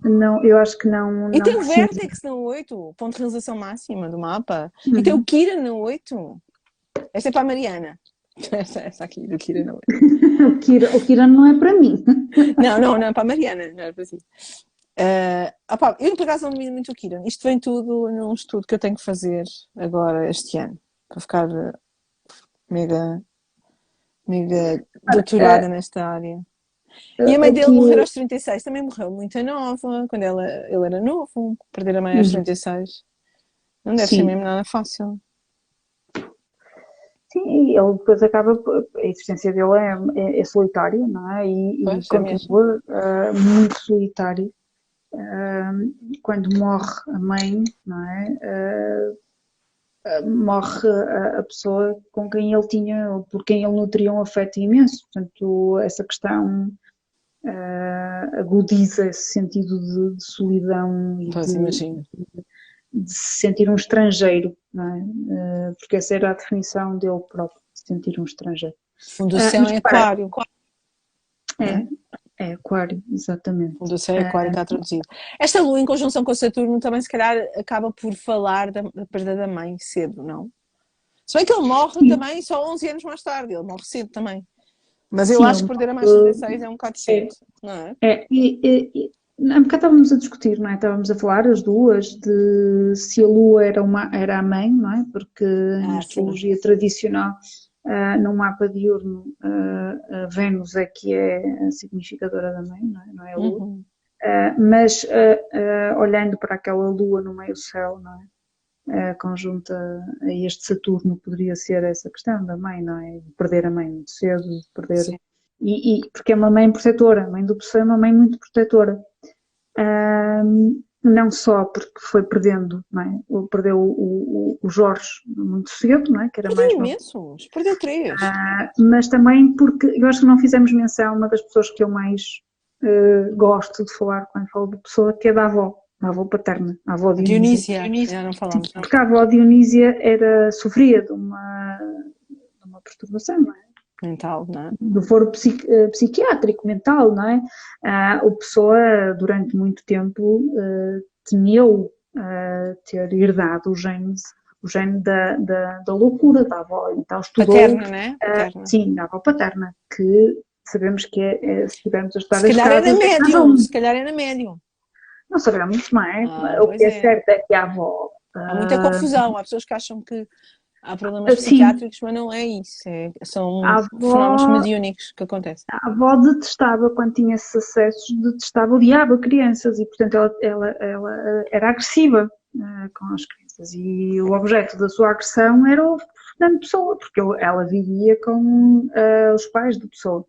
Não, eu acho que não. E tem o Vértex na 8, ponto de realização máxima do mapa. E tem o Kira na 8. Esta é para a Mariana. Essa aqui, do Kira na 8. O Kira não é para mim. Não é para a Mariana, não é para si. Eu, por acaso, não domino muito o Kira. Isto vem tudo num estudo que eu tenho que fazer agora, este ano, para ficar mega doutorada nesta área. E a mãe dele morreu aos 36, também morreu muito nova, quando ele era novo, perder a mãe aos 36. Não deve ser mesmo nada fácil. Sim, e ele depois acaba, a existência dele é solitária, não é? E continua muito solitário. Quando morre a mãe, não é? Morre a pessoa com quem ele tinha, ou por quem ele nutria um afeto imenso. Portanto, essa questão agudiza esse sentido de solidão e de se sentir um estrangeiro, não é? Porque essa era a definição dele próprio, de se sentir um estrangeiro. Fundação é aquário. É aquário, exatamente. Fundação é aquário, está traduzido. Esta lua em conjunção com Saturno também se calhar acaba por falar da perda da mãe cedo, não? Se bem que ele morre também só 11 anos mais tarde, ele morre cedo também. Mas eu acho que perder a mãe aos 16 é um bocado cedo, não é? Há bocado estávamos a discutir, não é? Estávamos a falar as duas de se a Lua era a mãe, não é? Porque na astrologia tradicional, no mapa diurno, a Vênus é que é a significadora da mãe, não é a Lua. Mas olhando para aquela Lua no meio do céu, não é? Conjunta a este Saturno, poderia ser essa questão da mãe, não é? De perder a mãe muito cedo, de perder... porque é uma mãe protetora, a mãe do Pessoa é uma mãe muito protetora. Não só porque foi perdendo, não é? Perdeu o Jorge muito cedo, não é? Que era mais imensos, perdeu 3. Mas também porque, eu acho que não fizemos menção, uma das pessoas que eu mais gosto de falar quando falo de Pessoa, que é da avó paterna, a avó Dionísia. Já não falamos. Porque a avó Dionísia sofria de uma perturbação, não é? Mental, não é? Do foro psiquiátrico, mental, não é? O Pessoa, durante muito tempo, temeu ter herdado o gene da loucura da avó. Então estudou... Paterna, não é? Paterna. Sim, da avó paterna, que sabemos que se tivermos a estudar... Se calhar era médium. Não sabemos, não é? O que é certo é que a avó... Há muita confusão, há pessoas que acham que há problemas psiquiátricos, mas não é isso. São fenómenos mediúnicos que acontecem. A avó detestava, quando tinha esses acessos, odiava crianças e, portanto, ela era agressiva com as crianças. E o objeto da sua agressão era o Fernando Pessoa, porque ela vivia com os pais do Pessoa.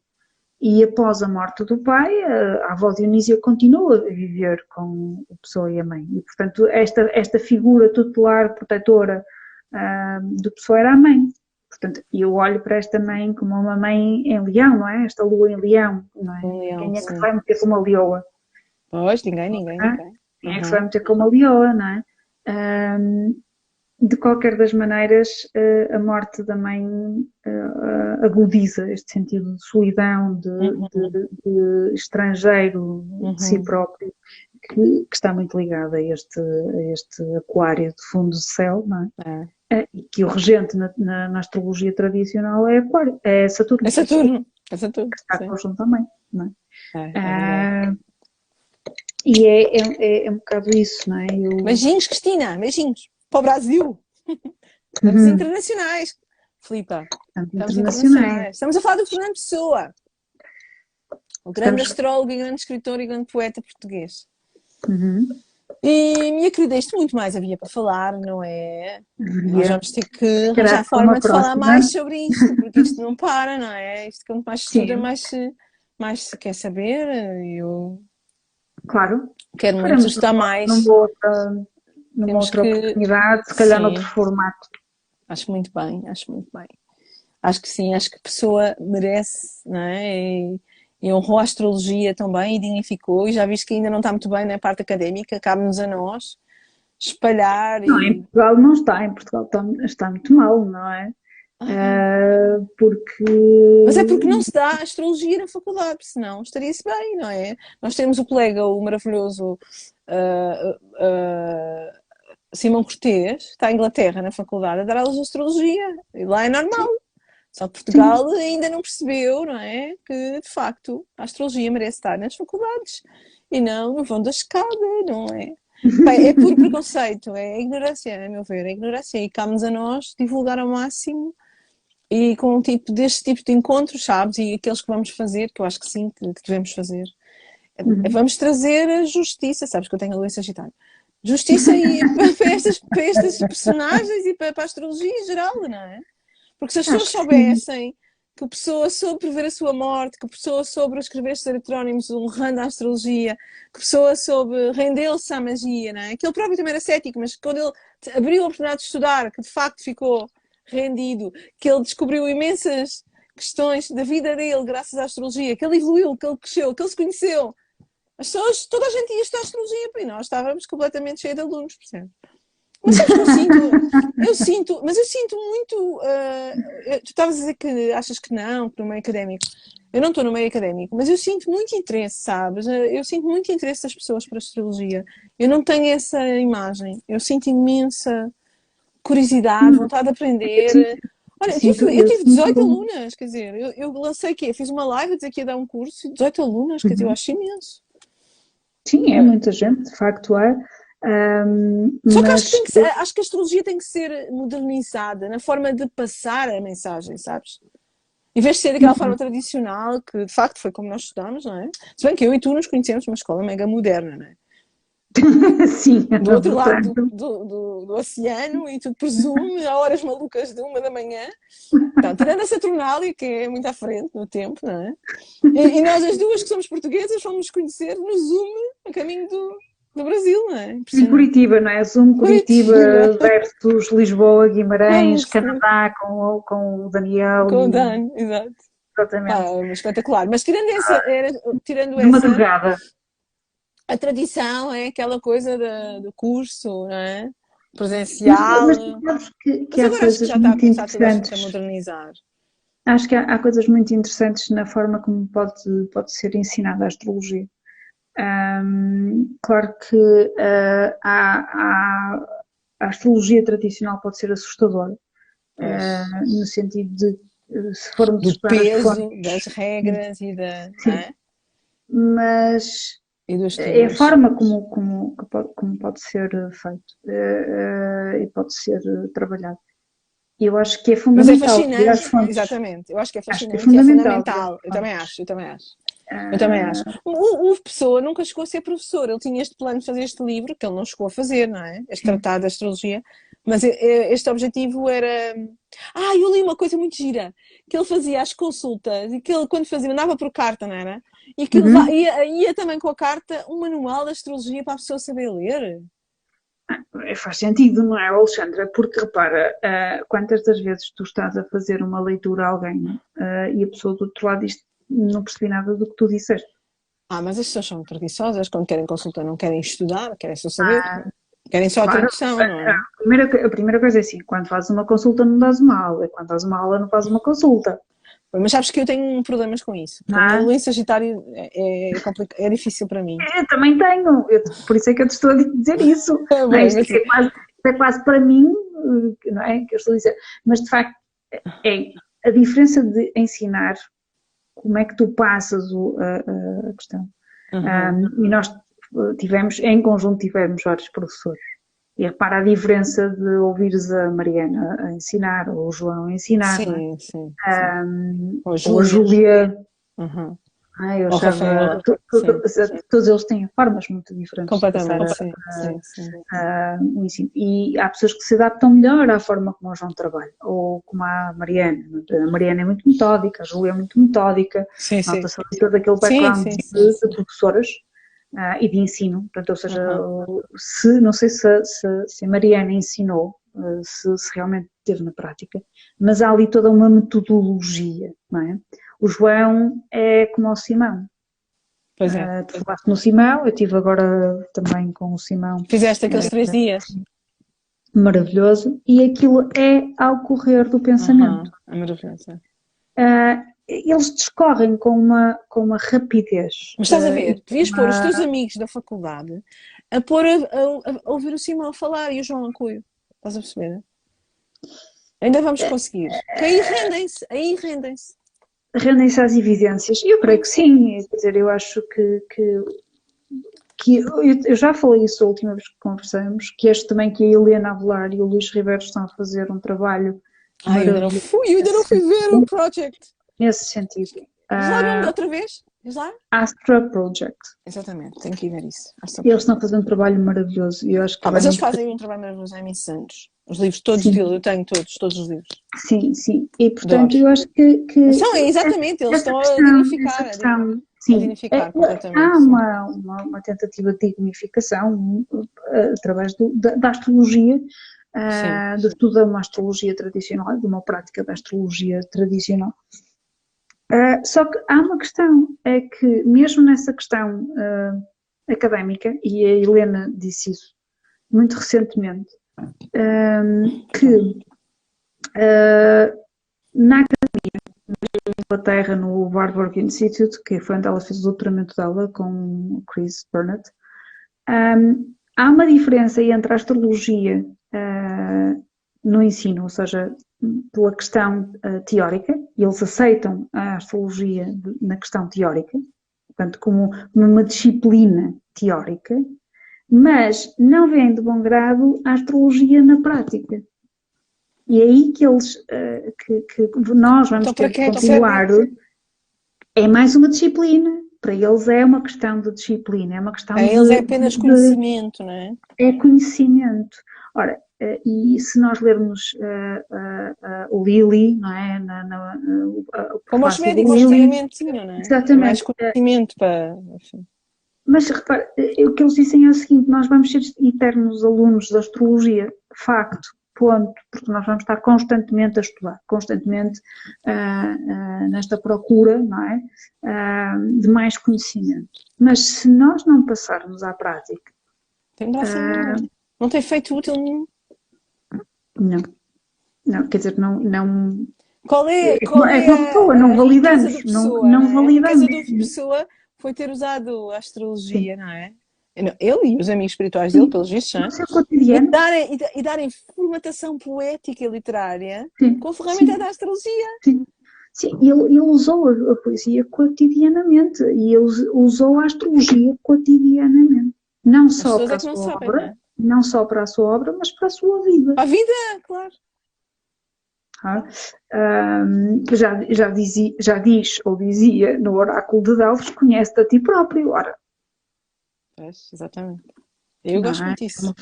E após a morte do pai, a avó Dionísia continua a viver com o Pessoa e a mãe. E, portanto, esta figura tutelar, protetora do Pessoa era a mãe. Portanto, eu olho para esta mãe como uma mãe em leão, não é? Esta lua em leão, não é? Quem é que se vai meter com uma leoa? Pois, ninguém. Quem é que se vai meter com uma leoa, não é? De qualquer das maneiras, a morte da mãe agudiza este sentido de solidão, de estrangeiro de si próprio, que está muito ligado a este aquário de fundo de céu, não é? E que o regente na astrologia tradicional é aquário, é Saturno. É Saturno. Que está sim. conjunto também, não é? E é um bocado isso, não é? Beijinhos, Cristina, beijinhos para o Brasil. Estamos internacionais, Filipa. Estamos internacionais. Estamos a falar do Fernando Pessoa, o grande astrólogo, e grande escritor e grande poeta português. E, minha querida, isto muito mais havia para falar, não é? Nós vamos ter que arranjar forma de falar mais sobre isto, porque isto não para, não é? Isto, quanto mais se estuda, mais se quer saber. Eu quero muito estudar mais. Numa outra oportunidade, se calhar noutro formato. Acho muito bem. Acho que sim, acho que a pessoa merece, não é? E honrou a astrologia também e dignificou, e já viste que ainda não está muito bem na parte académica, cabe-nos a nós espalhar. Não, em Portugal não está, em Portugal está muito mal, não é? Mas é porque não se dá astrologia na faculdade, senão estaria-se bem, não é? Nós temos o colega, o maravilhoso Simão Cortês, está em Inglaterra na faculdade a dar aulas de astrologia, e lá é normal. Só que Portugal ainda não percebeu, não é? Que de facto a astrologia merece estar nas faculdades e não no vão da escada, não é? É por preconceito, é ignorância, a meu ver, é ignorância, e cabe-nos a nós divulgar ao máximo e com deste tipo de encontros, sabes? E aqueles que vamos fazer, que eu acho que sim, que devemos fazer, vamos trazer a justiça, sabes que eu tenho a doença Sagitário. Justiça para estas personagens e para a astrologia em geral, não é? Porque se as Acho pessoas que sim. soubessem que a pessoa soube prever a sua morte, que a pessoa soube escrever estes heterónimos honrando a astrologia, que a pessoa soube render-se à magia, não é? Que ele próprio também era cético, mas quando ele abriu a oportunidade de estudar, que de facto ficou rendido, que ele descobriu imensas questões da vida dele graças à astrologia, que ele evoluiu, que ele cresceu, que ele se conheceu. As pessoas, toda a gente ia estudar astrologia e nós estávamos completamente cheios de alunos, percebe? Mas sabes que eu sinto muito. Tu estavas a dizer que achas que no meio académico. Eu não estou no meio académico, mas eu sinto muito interesse, sabes? Eu sinto muito interesse das pessoas por astrologia. Eu não tenho essa imagem. Eu sinto imensa curiosidade, vontade de aprender. Olha, eu tive 18 alunas, quer dizer, eu lancei quê? Fiz uma live a dizer que ia dar um curso e 18 alunas, quer dizer, eu acho imenso. Sim, é muita gente, de facto é. Só que Mas acho que a astrologia tem que ser modernizada na forma de passar a mensagem, sabes? Em vez de ser daquela forma tradicional, que de facto foi como nós estudámos, não é? Se bem que eu e tu nos conhecemos numa escola mega moderna, não é? sim, Do outro lado do oceano e tudo por Zoom, a horas malucas de 1 da manhã. Então, tirando a Saturnália, que é muito à frente no tempo, não é? E nós as duas que somos portuguesas fomos conhecer no Zoom a caminho do Brasil, não é? Em Curitiba, não é? Zoom Curitiba versus Lisboa, Guimarães, Canadá, com o Daniel. Com o Dan, exato. Exatamente. Espetacular. Mas tirando essa, de madrugada. A tradição é aquela coisa do curso, não é? Presencial. Mas que mas há agora coisas acho que já está a muito começar interessantes. a modernizar. Acho que há coisas muito interessantes na forma como pode ser ensinada a astrologia. Claro que a astrologia tradicional pode ser assustadora, no sentido de, se formos do estudar peso, as fontes, das regras e da... sim, é? Mas é a forma como pode ser feito e pode ser trabalhado. E eu acho que é fundamental. Mas é fascinante, exatamente. Eu acho que é fascinante, acho que é fundamental. Eu também acho. Eu também acho. O Pessoa nunca chegou a ser professor. Ele tinha este plano de fazer este livro, que ele não chegou a fazer, não é? Este tratado de astrologia. Mas este objetivo era... eu li uma coisa muito gira. Que ele fazia as consultas e que ele, quando fazia, mandava por carta, não era? E que ia também com a carta um manual de astrologia para a pessoa saber ler. Faz sentido, não é, Alexandra? Porque repara, quantas das vezes tu estás a fazer uma leitura a alguém e a pessoa do outro lado diz: não percebi nada do que tu disseste. Mas as pessoas são preguiçosas, quando querem consulta não querem estudar, querem só saber, querem só a tradução, não é? A primeira coisa é assim, quando fazes uma consulta não dás uma aula, e quando dás uma aula não fazes uma consulta. Mas sabes que eu tenho problemas com isso. A lua em Sagitário é difícil para mim. Eu também tenho, por isso é que eu te estou a dizer isso. Isto é quase para mim, não é? Que eu estou a dizer. Mas de facto, é a diferença de ensinar como é que tu passas a questão. E nós em conjunto tivemos vários professores. E repara a diferença de ouvires a Mariana a ensinar, ou o João a ensinar, sim. Ou a Júlia. Eu achava, todos eles têm formas muito diferentes. Completamente, o ensino. E há pessoas que se adaptam melhor à forma como o João trabalha, ou como a Mariana. A Mariana é muito metódica, a Júlia é muito metódica. Nota-se todo aquele background de professoras. E de ensino, portanto, ou seja, não sei se a Mariana ensinou, se realmente teve na prática, mas há ali toda uma metodologia, não é? O João é como o Simão. Pois é. Tu falaste no Simão, eu estive agora também com o Simão. Fizeste aqueles 3 dias. Maravilhoso. E aquilo é ao correr do pensamento. É maravilhoso. Eles discorrem com uma rapidez. Mas estás a ver, devias pôr os teus amigos da faculdade a ouvir o Simão falar e o João Ancuio. Estás a perceber? Ainda vamos conseguir. Que aí rendem-se. Rendem-se às evidências. Eu creio que sim. Quer dizer, eu acho que eu já falei isso a última vez que conversamos, que este também que a Helena Avelar e o Luís Ribeiro estão a fazer um trabalho. Eu ainda não fui ver o project. Nesse sentido. Fala-me outra vez? Diz lá? Astra Project. Exatamente, tenho que ir ver isso. Eles estão fazendo um trabalho maravilhoso e eu acho que mas eles fazem um trabalho maravilhoso há imensos anos. Os livros todos sim. deles, eu tenho todos os livros. Sim, sim. E portanto eu acho que são, exatamente, eles estão a dignificar. Sim, Completamente. Há uma tentativa de dignificação através da astrologia, do estudo de uma astrologia tradicional, de uma prática da astrologia tradicional. Só que há uma questão, é que mesmo nessa questão académica, e a Helena disse isso muito recentemente, que na Inglaterra, no Warburg Institute, que foi onde ela fez o doutoramento dela com o Chris Burnett, há uma diferença entre a astrologia no ensino, ou seja, pela questão teórica, e eles aceitam a astrologia na questão teórica, portanto, como uma disciplina teórica, mas não veem de bom grado a astrologia na prática. E é aí que eles, que nós vamos ter que continuar. É mais uma disciplina. Para eles é uma questão de disciplina, é uma questão para eles é apenas conhecimento, não é? É conhecimento. Ora, e se nós lermos o Lilly, não é? Como os médicos antigamente tinham, não é? Exatamente. Mais conhecimento para... Enfim. Mas repare, o que eles dizem é o seguinte: nós vamos ser eternos alunos da astrologia, facto, ponto, porque nós vamos estar constantemente a estudar, constantemente nesta procura, não é? De mais conhecimento. Mas se nós não passarmos à prática... Tem graça nenhuma. Não tem feito útil nenhum. Não, quer dizer, não... Qual é uma pessoa, não validamos. Não validamos. A riqueza do pessoa foi ter usado a astrologia, sim, não é? Ele e os amigos espirituais dele, pelos vistos, e darem formatação poética e literária, sim, com a ferramenta, sim, da astrologia. Sim, sim. Ele usou a poesia cotidianamente e ele usou a astrologia cotidianamente. Não só para a sua obra, não só para a sua obra, mas para a sua vida. A vida, claro. Já diz ou dizia no oráculo de Delfos: conhece-te a ti próprio. Ora, exatamente. Eu gosto muito disso.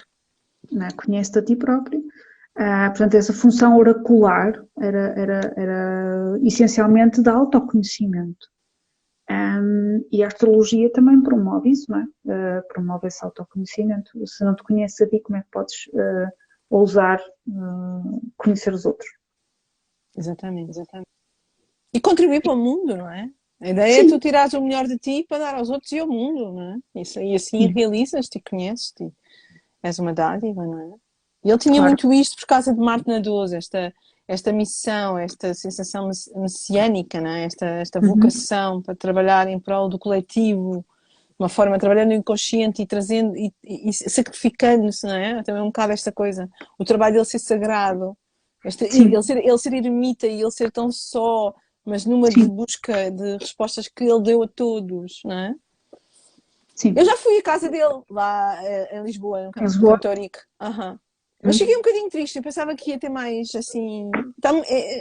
Conhece-te a ti próprio. Portanto, essa função oracular era essencialmente de autoconhecimento. E a astrologia também promove isso, não é? Promove esse autoconhecimento. Se não te conheces a ti, como é que podes ousar conhecer os outros? Exatamente. E contribuir para o mundo, não é? A ideia, sim, é tu tirares o melhor de ti para dar aos outros e ao mundo, não é? E assim realizas-te e conheces-te. És uma dádiva, não é? E ele tinha muito isto por causa de Marte na 12, esta missão, esta sensação messiânica, não é? Esta vocação para trabalhar em prol do coletivo, de uma forma, trabalhando no inconsciente e trazendo e sacrificando-se, não é? Também um bocado esta coisa. O trabalho dele ser sagrado, ele ser eremita e ele ser tão só, mas numa de busca de respostas que ele deu a todos, não é? Sim. Eu já fui à casa dele, lá em Lisboa, no Canto Eurico. Mas fiquei um bocadinho triste, eu pensava que ia ter mais, assim...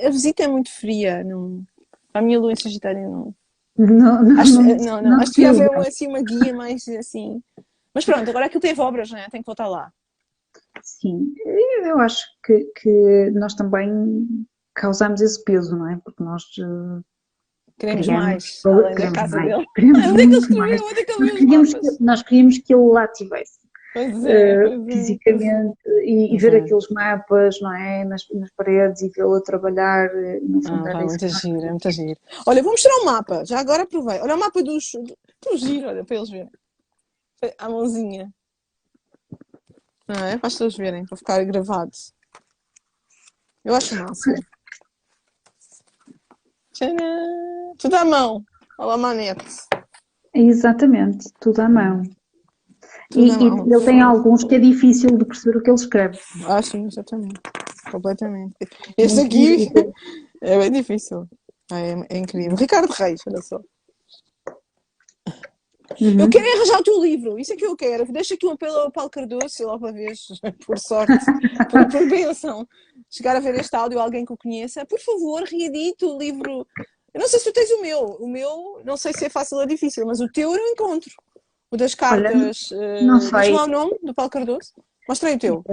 A visita é muito fria, não... A minha lua em Sagitário não... Não. Acho que ia haver assim, uma guia mais, assim... Mas pronto, agora aquilo teve obras, não é? Tem que voltar lá. Sim, eu acho que nós também causamos esse peso, não é? Porque nós... Queremos mais, além da casa dele. Nós queríamos que ele lá estivesse. Pois é. Fisicamente, e ver aqueles mapas, não é? Nas paredes e vê-lo a trabalhar. No fundo, é muito giro. Olha, vou mostrar um mapa, já agora aproveito. Olha o mapa do giro, olha, para eles verem. A mãozinha. Não é? Para as pessoas verem, para ficar gravado. Eu acho massa. Tcharam! Tudo à mão. Olha a manete. Exatamente, tudo à mão. E ele tem alguns que é difícil de perceber o que ele escreve. Sim, exatamente. Completamente. Este aqui é bem difícil. É incrível. Ricardo Reis, olha só. Eu quero arranjar o teu livro, isso é que eu quero. Deixa aqui um apelo ao Paulo Cardoso, se lá para ver, por sorte, por bênção, chegar a ver este áudio, alguém que o conheça. Por favor, reedite o livro Eu não sei se tu tens o meu, não sei se é fácil ou difícil, mas o teu eu não encontro. O das Olha, cartas, não diz-me sei. lá o nome do Paulo Cardoso. Mostrei o teu.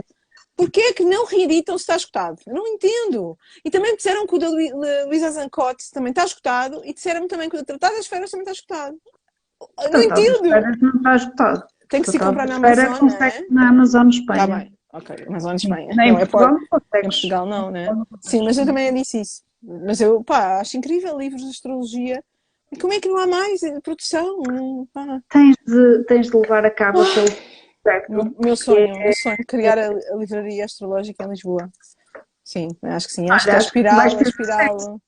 Porquê é que não reeditam se está esgotado? Eu não entendo. E também me disseram que o da Luísa Zancote também está esgotado e disseram-me também que o da Tratado das Feras também está esgotado. Eu não Tratado de entendo. Férias não está esgotado. Tem que se Tratado comprar de na Férias Amazon, não consegue é? na Amazon Está Espanha. bem. Ok, Amazon Sim. Espanha. Nem em Não é Portugal não em consegues. Portugal não, né? Não Sim, mas consegues. eu também disse isso. Mas eu, pá, acho incrível livros de astrologia. E como é que não há mais produção? Pá. Tens de levar a cabo aquele projeto Meu que é, sonho, criar a livraria astrológica em Lisboa. Sim, acho que sim. Acho que olha, acho que vais a ter sucesso. espiral.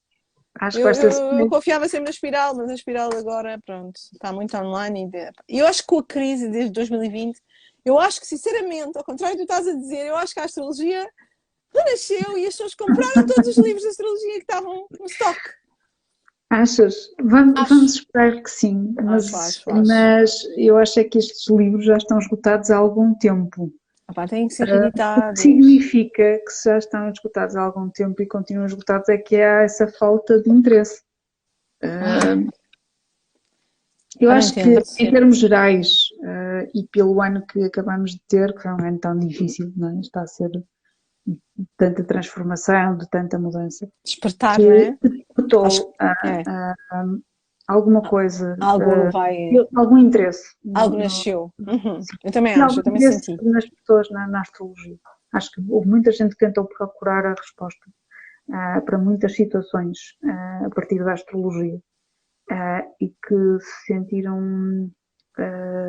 Acho que Eu, vais ter eu, eu sucesso. confiava sempre na espiral, mas a espiral agora, pronto, está muito online. E eu acho que com a crise desde 2020, eu acho que, sinceramente, ao contrário do que tu estás a dizer, eu acho que a astrologia renasceu e as pessoas compraram todos os livros de astrologia que estavam no stock. Achas? Vamos Acho. esperar que sim, Acho. mas eu acho é que estes livros já estão esgotados há algum tempo. Opa, têm que ser O que reeditados. significa que se já estão esgotados há algum tempo e continuam esgotados é que há essa falta de interesse. Eu Não acho que, entendo. em termos gerais, e pelo ano que acabamos de ter, que foi um ano tão difícil, não é? Está a ser de tanta transformação, de tanta mudança, Despertar, não que é? Acho botou é. alguma coisa, Algo vai. algum interesse Algo nasceu. Uhum. Eu também e acho, algum eu também interesse senti. nas pessoas na astrologia. Acho que houve muita gente que tentou procurar a resposta para muitas situações a partir da astrologia. E que se sentiram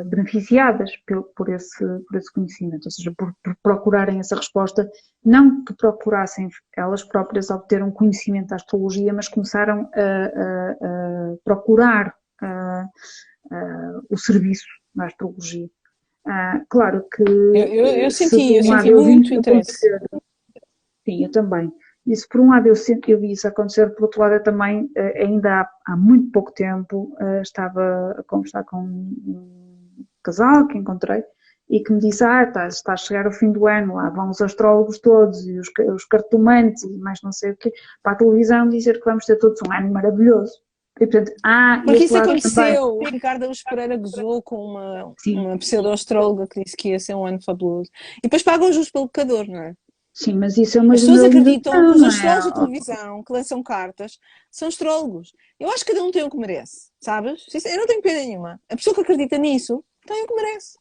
beneficiadas por esse conhecimento, ou seja, por procurarem essa resposta, não que procurassem elas próprias obter um conhecimento da astrologia, mas começaram a procurar o serviço da astrologia. Claro que Eu se por senti, eu um lado senti eu vi muito isso interesse. acontecer, sim, eu também. Isso, por um lado, eu vi isso acontecer, por outro lado, eu também, ainda há muito pouco tempo, estava a conversar com um casal que encontrei e que me disse: está a chegar o fim do ano, lá vão os astrólogos todos e os cartomantes e mais não sei o quê, para a televisão dizer que vamos ter todos um ano maravilhoso. E, portanto, Porque esse isso lado também. aconteceu. O Ricardo Araújo Pereira gozou com Sim, uma pseudo-astróloga que disse que ia ser um ano fabuloso. E depois pagam juros pelo pecador, não é? sim, mas isso é uma As pessoas acreditam que generalização, os não é? astrólogos da televisão, que lançam cartas, são astrólogos. Eu acho que cada um tem o que merece, sabes? Eu não tenho pena nenhuma. A pessoa que acredita nisso tem o que merece.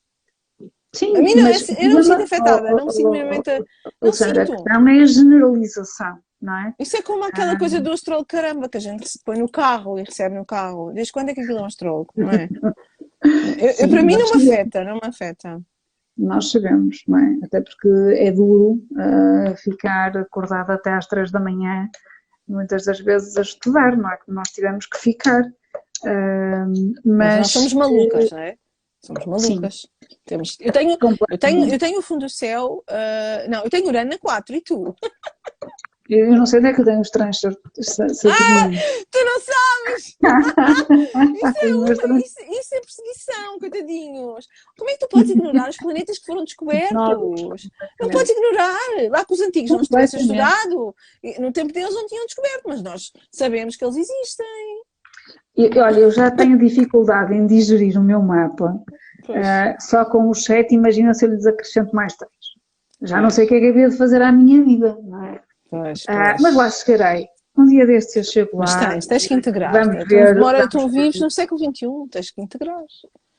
A Sim, mim não, mas o eu não me sinto problema, afetada, não me sinto minimamente. Não Alexandra, a sinto. questão é a generalização, não é? Isso é como aquela coisa do astrólogo, caramba, que a gente se põe no carro e recebe no carro. Desde quando é que aquilo é um astrólogo, não é? Para Sim, mim não me afeta, não me afeta. nós sabemos, não é? Até porque é duro ficar acordado até às 3 da manhã, muitas das vezes a estudar, não é? Que nós tivemos que ficar. Mas nós Mas somos malucas, não é? Somos sim, malucas. Eu completamente. tenho o fundo do céu, não, eu tenho Urano na 4 e tu? Eu não sei onde é que eu tenho os trânsitos saturnino. Tu não sabes! Os meus trânsitos Isso é perseguição, coitadinhos. Como é que tu podes ignorar os planetas que foram novos, descobertos? Não podes completamente. ignorar. Lá que os antigos não os tivessem Completamente. estudado, no tempo deles não tinham descoberto, mas nós sabemos que eles existem. Olha, eu já tenho dificuldade em digerir o meu mapa, Pois, só com os 7, imagina se eu lhes acrescento mais 3. Já não sei o que é que havia de fazer à minha vida, não é? Mas lá pois. chegarei. Um dia destes eu chego Mas lá tens que e integrar. vamos ver, Tu vives no século XXI, tens que integrar.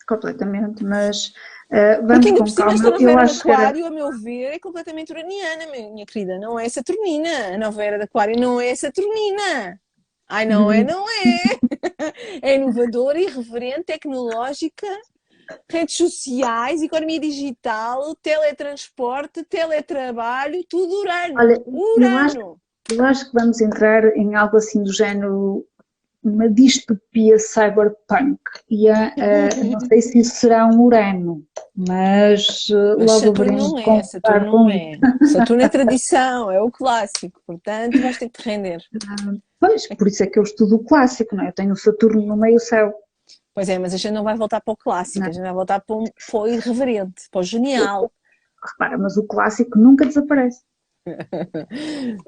completamente, mas Porque vamos ainda por com cima calma. esta nova Eu era de acho que era. Aquário, a meu ver, é completamente uraniana, minha querida. Não é saturnina. A nova era de Aquário não é saturnina. Ai, não é, Hum, não é. É inovadora, irreverente, tecnológica, redes sociais, economia digital, teletransporte, teletrabalho, tudo Urano. Olha, eu acho, Urano. eu acho que vamos entrar em algo assim do género, uma distopia cyberpunk. E não sei se isso será um Urano, mas Mas logo veremos como Saturno estar com não isso. é. Saturno é tradição, é o clássico, portanto vais ter que te render. Pois, por isso é que eu estudo o clássico, não é? Eu tenho o Saturno no meio céu. Pois é, mas a gente não vai voltar para o Não clássico, é? a gente vai voltar para o irreverente, para o genial. Repara, mas o clássico nunca desaparece.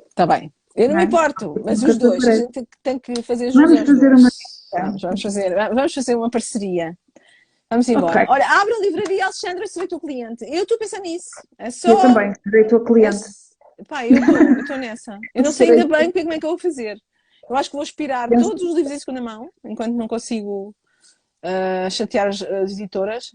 Está bem. Eu não Não me é? importo, mas Nunca os te dois, a aparece. gente tem que fazer jus Vamos aos fazer dois. uma. Vamos fazer uma parceria. Vamos Ok, embora. Olha, abre a livraria Alexandra, serei teu cliente. Eu estou a pensar nisso. É eu só. também serei tua É, cliente. pá, eu estou nessa. Eu não sei Serei. ainda bem como é que eu vou fazer. Eu acho que vou expirar todos os livros em segunda mão, enquanto não consigo chatear as editoras.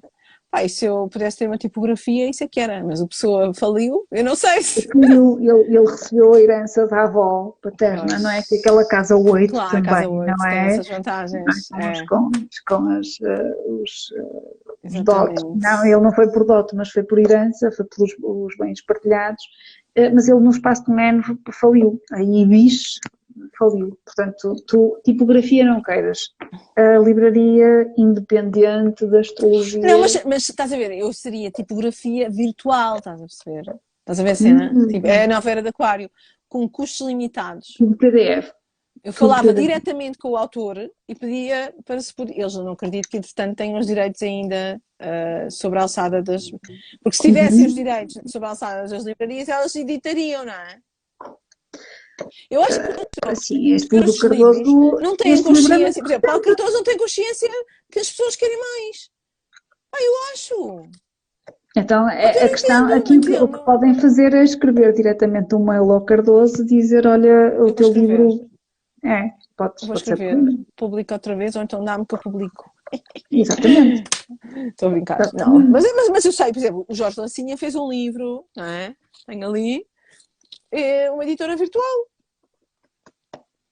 Pá, e se eu pudesse ter uma tipografia, isso é que era. Mas o Pessoa faliu, eu não sei O se. filho, ele recebeu a herança da avó paterna, não é? Que Pois, aquela casa 8 claro, a também, Casa não 8 tem é? essas vantagens. É, Com os dotes. exatamente. Não, ele não foi por dote, mas foi por herança, foi pelos os bens partilhados. Mas ele no espaço de um ano faliu. A Ibis faliu. Portanto, tu tipografia não queiras. A livraria independente da Não, astrologia. mas estás a ver, eu seria tipografia virtual, estás a perceber? Estás a ver a cena? Tipo, é Hum, a nova era de Aquário, com custos limitados. tudo PDF. Eu Tudo falava PDF. diretamente com o autor e pedia para se poder. Eles não acredito que, entretanto, tenham os direitos ainda sobre a alçada das. Porque se tivessem os Uhum. direitos sobre a alçada das livrarias, elas editariam, não é? Eu acho que Assim, os este livro autores de livros Cardoso, não têm este livro é muito consciência. Por exemplo, Paulo recente. Cardoso não tem consciência que as pessoas querem mais. Eu acho. Então, Porque eu a não questão entendo, não aqui, o que entendo. podem fazer é escrever diretamente um mail ao Cardoso, dizer, olha, o Eu vou teu escrever. livro Vou pode ser por escrever. aí. Publica outra vez, ou então dá-me que eu publico. Exatamente. Estou a brincar. Não. Exatamente. Mas eu sei, por exemplo, o Jorge Lancinha fez um livro, não é? Tem ali. É uma editora virtual.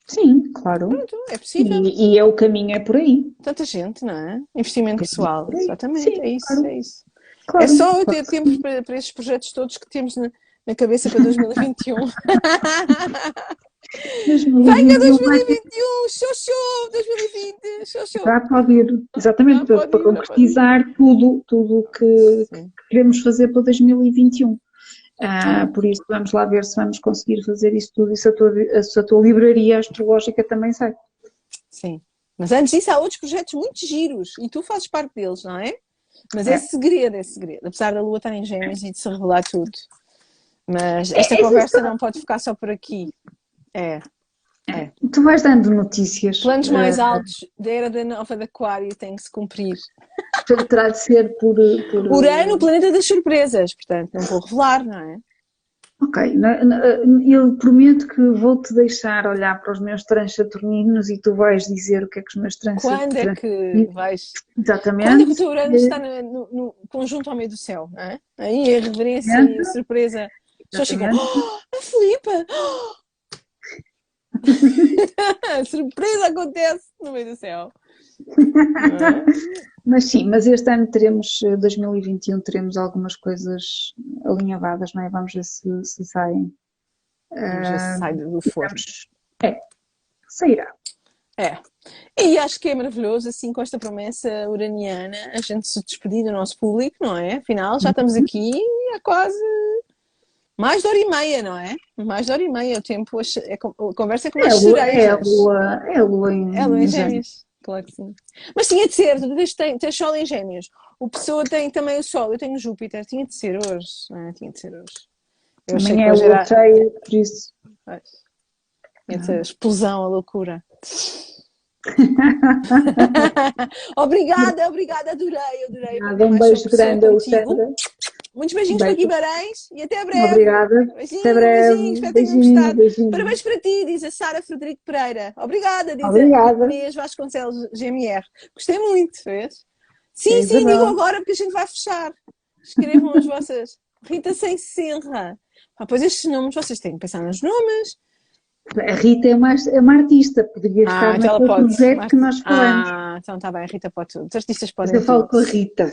Sim, claro. Pronto, é possível. E o caminho é por aí. Tanta gente, não é? O Investimento caminho é pessoal. por aí. Exatamente, Sim, é isso, claro. é isso. É Claro. só eu Claro ter que tempo sim. para estes projetos todos que temos na cabeça para 2021. Venha 2021 vai ter 2021! Show, show! 2020! Show, show! já pode ir, exatamente, Já pode para ir, já pode ir. concretizar tudo o que Sim, queremos fazer para 2021. Por isso, vamos lá ver se vamos conseguir fazer isso tudo e se a tua livraria astrológica também sai. sim. Mas antes disso, há outros projetos muito giros e tu fazes parte deles, não é? Mas é É, segredo, é segredo. Apesar da Lua estar em Gêmeos e de se revelar tudo. Mas esta é, conversa não pode ficar só por aqui. É, é. tu vais dando notícias, Planos mais altos da era da nova de Aquário têm que se cumprir. terá de ser por Urano, o planeta das surpresas. Portanto, não vou revelar, não é? ok, eu prometo que vou-te deixar olhar para os meus transaturninos e tu vais dizer o que é que os meus Quando é que transaturninos, vais... Quando é que o exatamente, teu Urano está no conjunto ao meio do céu, não é? Aí a reverência e a surpresa. As pessoas ficam, exatamente. oh, a Filipa! A surpresa acontece no meio do céu. Não é? Mas sim, mas este ano teremos, 2021, teremos algumas coisas alinhavadas, não é? Vamos ver se saem. Vamos ver se sai do forno. Sairá. É. E acho que é maravilhoso, assim, com esta promessa uraniana, a gente se despedir do nosso público, não é? Afinal, já estamos aqui há quase mais de hora e meia, não é? Mais de hora e meia. O tempo, a conversa é como as cerejas. É a lua É a lua em em Gêmeos. Gêmeos, claro que sim. Mas tinha de ser, tu tens Sol em Gêmeos. O Pessoa tem também o Sol, eu tenho Júpiter. Tinha de ser hoje, não é? Tinha de ser hoje. Eu achei Amanhã que é a hoje lua era. cheia, por isso. Pois, tinha de ser a explosão, a loucura. Obrigada, adorei Nada, aprender um mais sobre beijo Pessoa grande, contigo. Alexandra. Muitos Um beijinhos para beijo. Guimarães e até breve. Obrigada. Até Beijinhos, breve. espero que tenham Beijinho, gostado. beijinho. Parabéns para ti, diz a Sara Frederico Pereira. Obrigada, diz a Obrigada. Inês Vasconcelos GMR. Gostei muito, vês? É Sim, digam Isabel. agora porque a gente vai fechar. Escrevam as vossas. Rita Sem Senra. Pois estes nomes, vocês têm que pensar nos nomes. A Rita é uma artista, poderia estar Então ela naquele pode. projeto que nós falamos. Então está bem, a Rita pode tudo. Os artistas Mas podem eu falo tudo. com a Rita.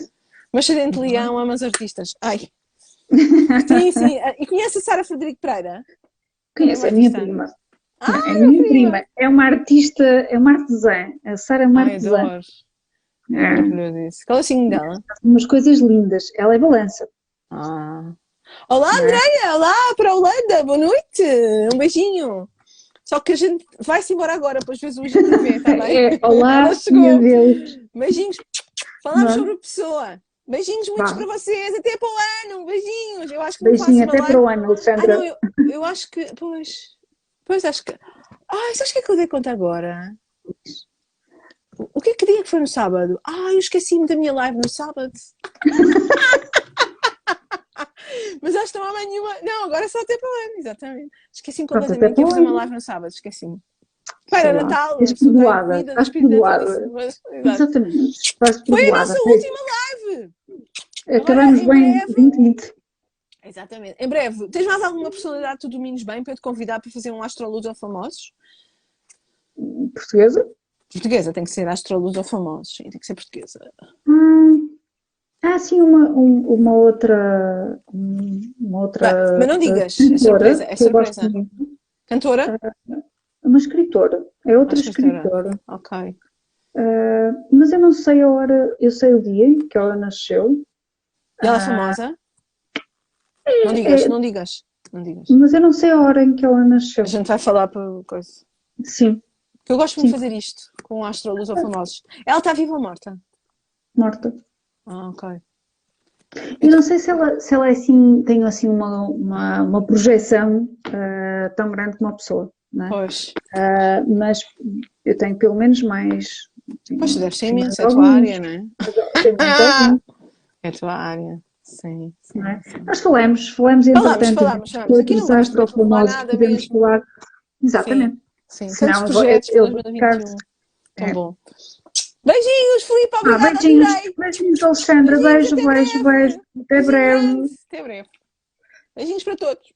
Mas Xadente Leão ama os artistas. Ai. Sim. E conhece a Sara Frederico Pereira? Também é Conheço, uma é a minha artista. prima. Não, é a Meu minha prima. prima. É uma artista, é uma artesã. A Sara é uma Ai, artesã. adoro. É maravilhoso isso. Qual é o signo dela? Umas coisas lindas. Ela é balança. Olá, Não é? Andreia! Olá para a Holanda! Boa noite! Um beijinho! Só que a gente vai-se embora agora, depois vezes hoje a gente vê, está bem? Olá Ela e chegou! adeus. Beijinhos! Falámos sobre a pessoa! Beijinhos muitos Vá. para vocês. Até para o ano. Beijinhos. Eu acho que não faço Beijinho, uma até para live. o ano, Alexandra. Não, eu acho que... Pois acho que... sabes o que é que eu dei conta agora? O que dia que foi no sábado? Eu esqueci-me da minha live no sábado. Mas acho que não há mais nenhuma... Não, agora só até para o ano, exatamente. Esqueci-me Pronto, até completamente que ia para o fazer uma ano. live no sábado. Esqueci-me. Sei Para lá. Natal, És absoluta perdoada. comida do Estás espírito perdoada. natalício. Exatamente. Estás Foi a perdoada. nossa última live. Acabamos Agora, em bem breve... 2020. Exatamente. Em breve, tens mais alguma personalidade que tu domines bem para eu te convidar para fazer um Astroluz ao Famosos? Portuguesa? Portuguesa, tem que ser Astroluz ao Famosos. Sim, tem que ser portuguesa. Sim, uma outra. Uma outra Mas não digas, é cantora surpresa, é que eu gosto surpresa. muito. Cantora? Uma escritora. É outra Escritora. escritora. Ok. Mas eu não sei a hora. Eu sei o dia em que ela nasceu. E ela é famosa? Não digas. Mas eu não sei a hora em que ela nasceu. A gente vai falar por coisa. Sim. Eu gosto muito de fazer isto com Astroluz ao Famosos. Ela está viva ou morta? Morta. Ok. Eu não sei se ela é assim, tem assim uma projeção tão grande como uma pessoa, não é? Pois. Mas eu tenho pelo menos mais. Pois, deve ser tenho imenso, mais é a tua alguns. área, não é? Tenho mais alguns, É a tua área, sim. não é? Nós falamos entretanto Falamos. de Aqui não outros vamos prometer astrofamosos que nada podemos mesmo. falar. Exatamente. Sim. Tantos Senão projetos para eu vou ficar. 2021. Tão bom. Beijinhos, Filipe, obrigada, Beijinhos, adorei. beijinhos, Alexandra. Beijinhos, beijo. Até Beijinho breve. grande. Até breve. Beijinhos para todos.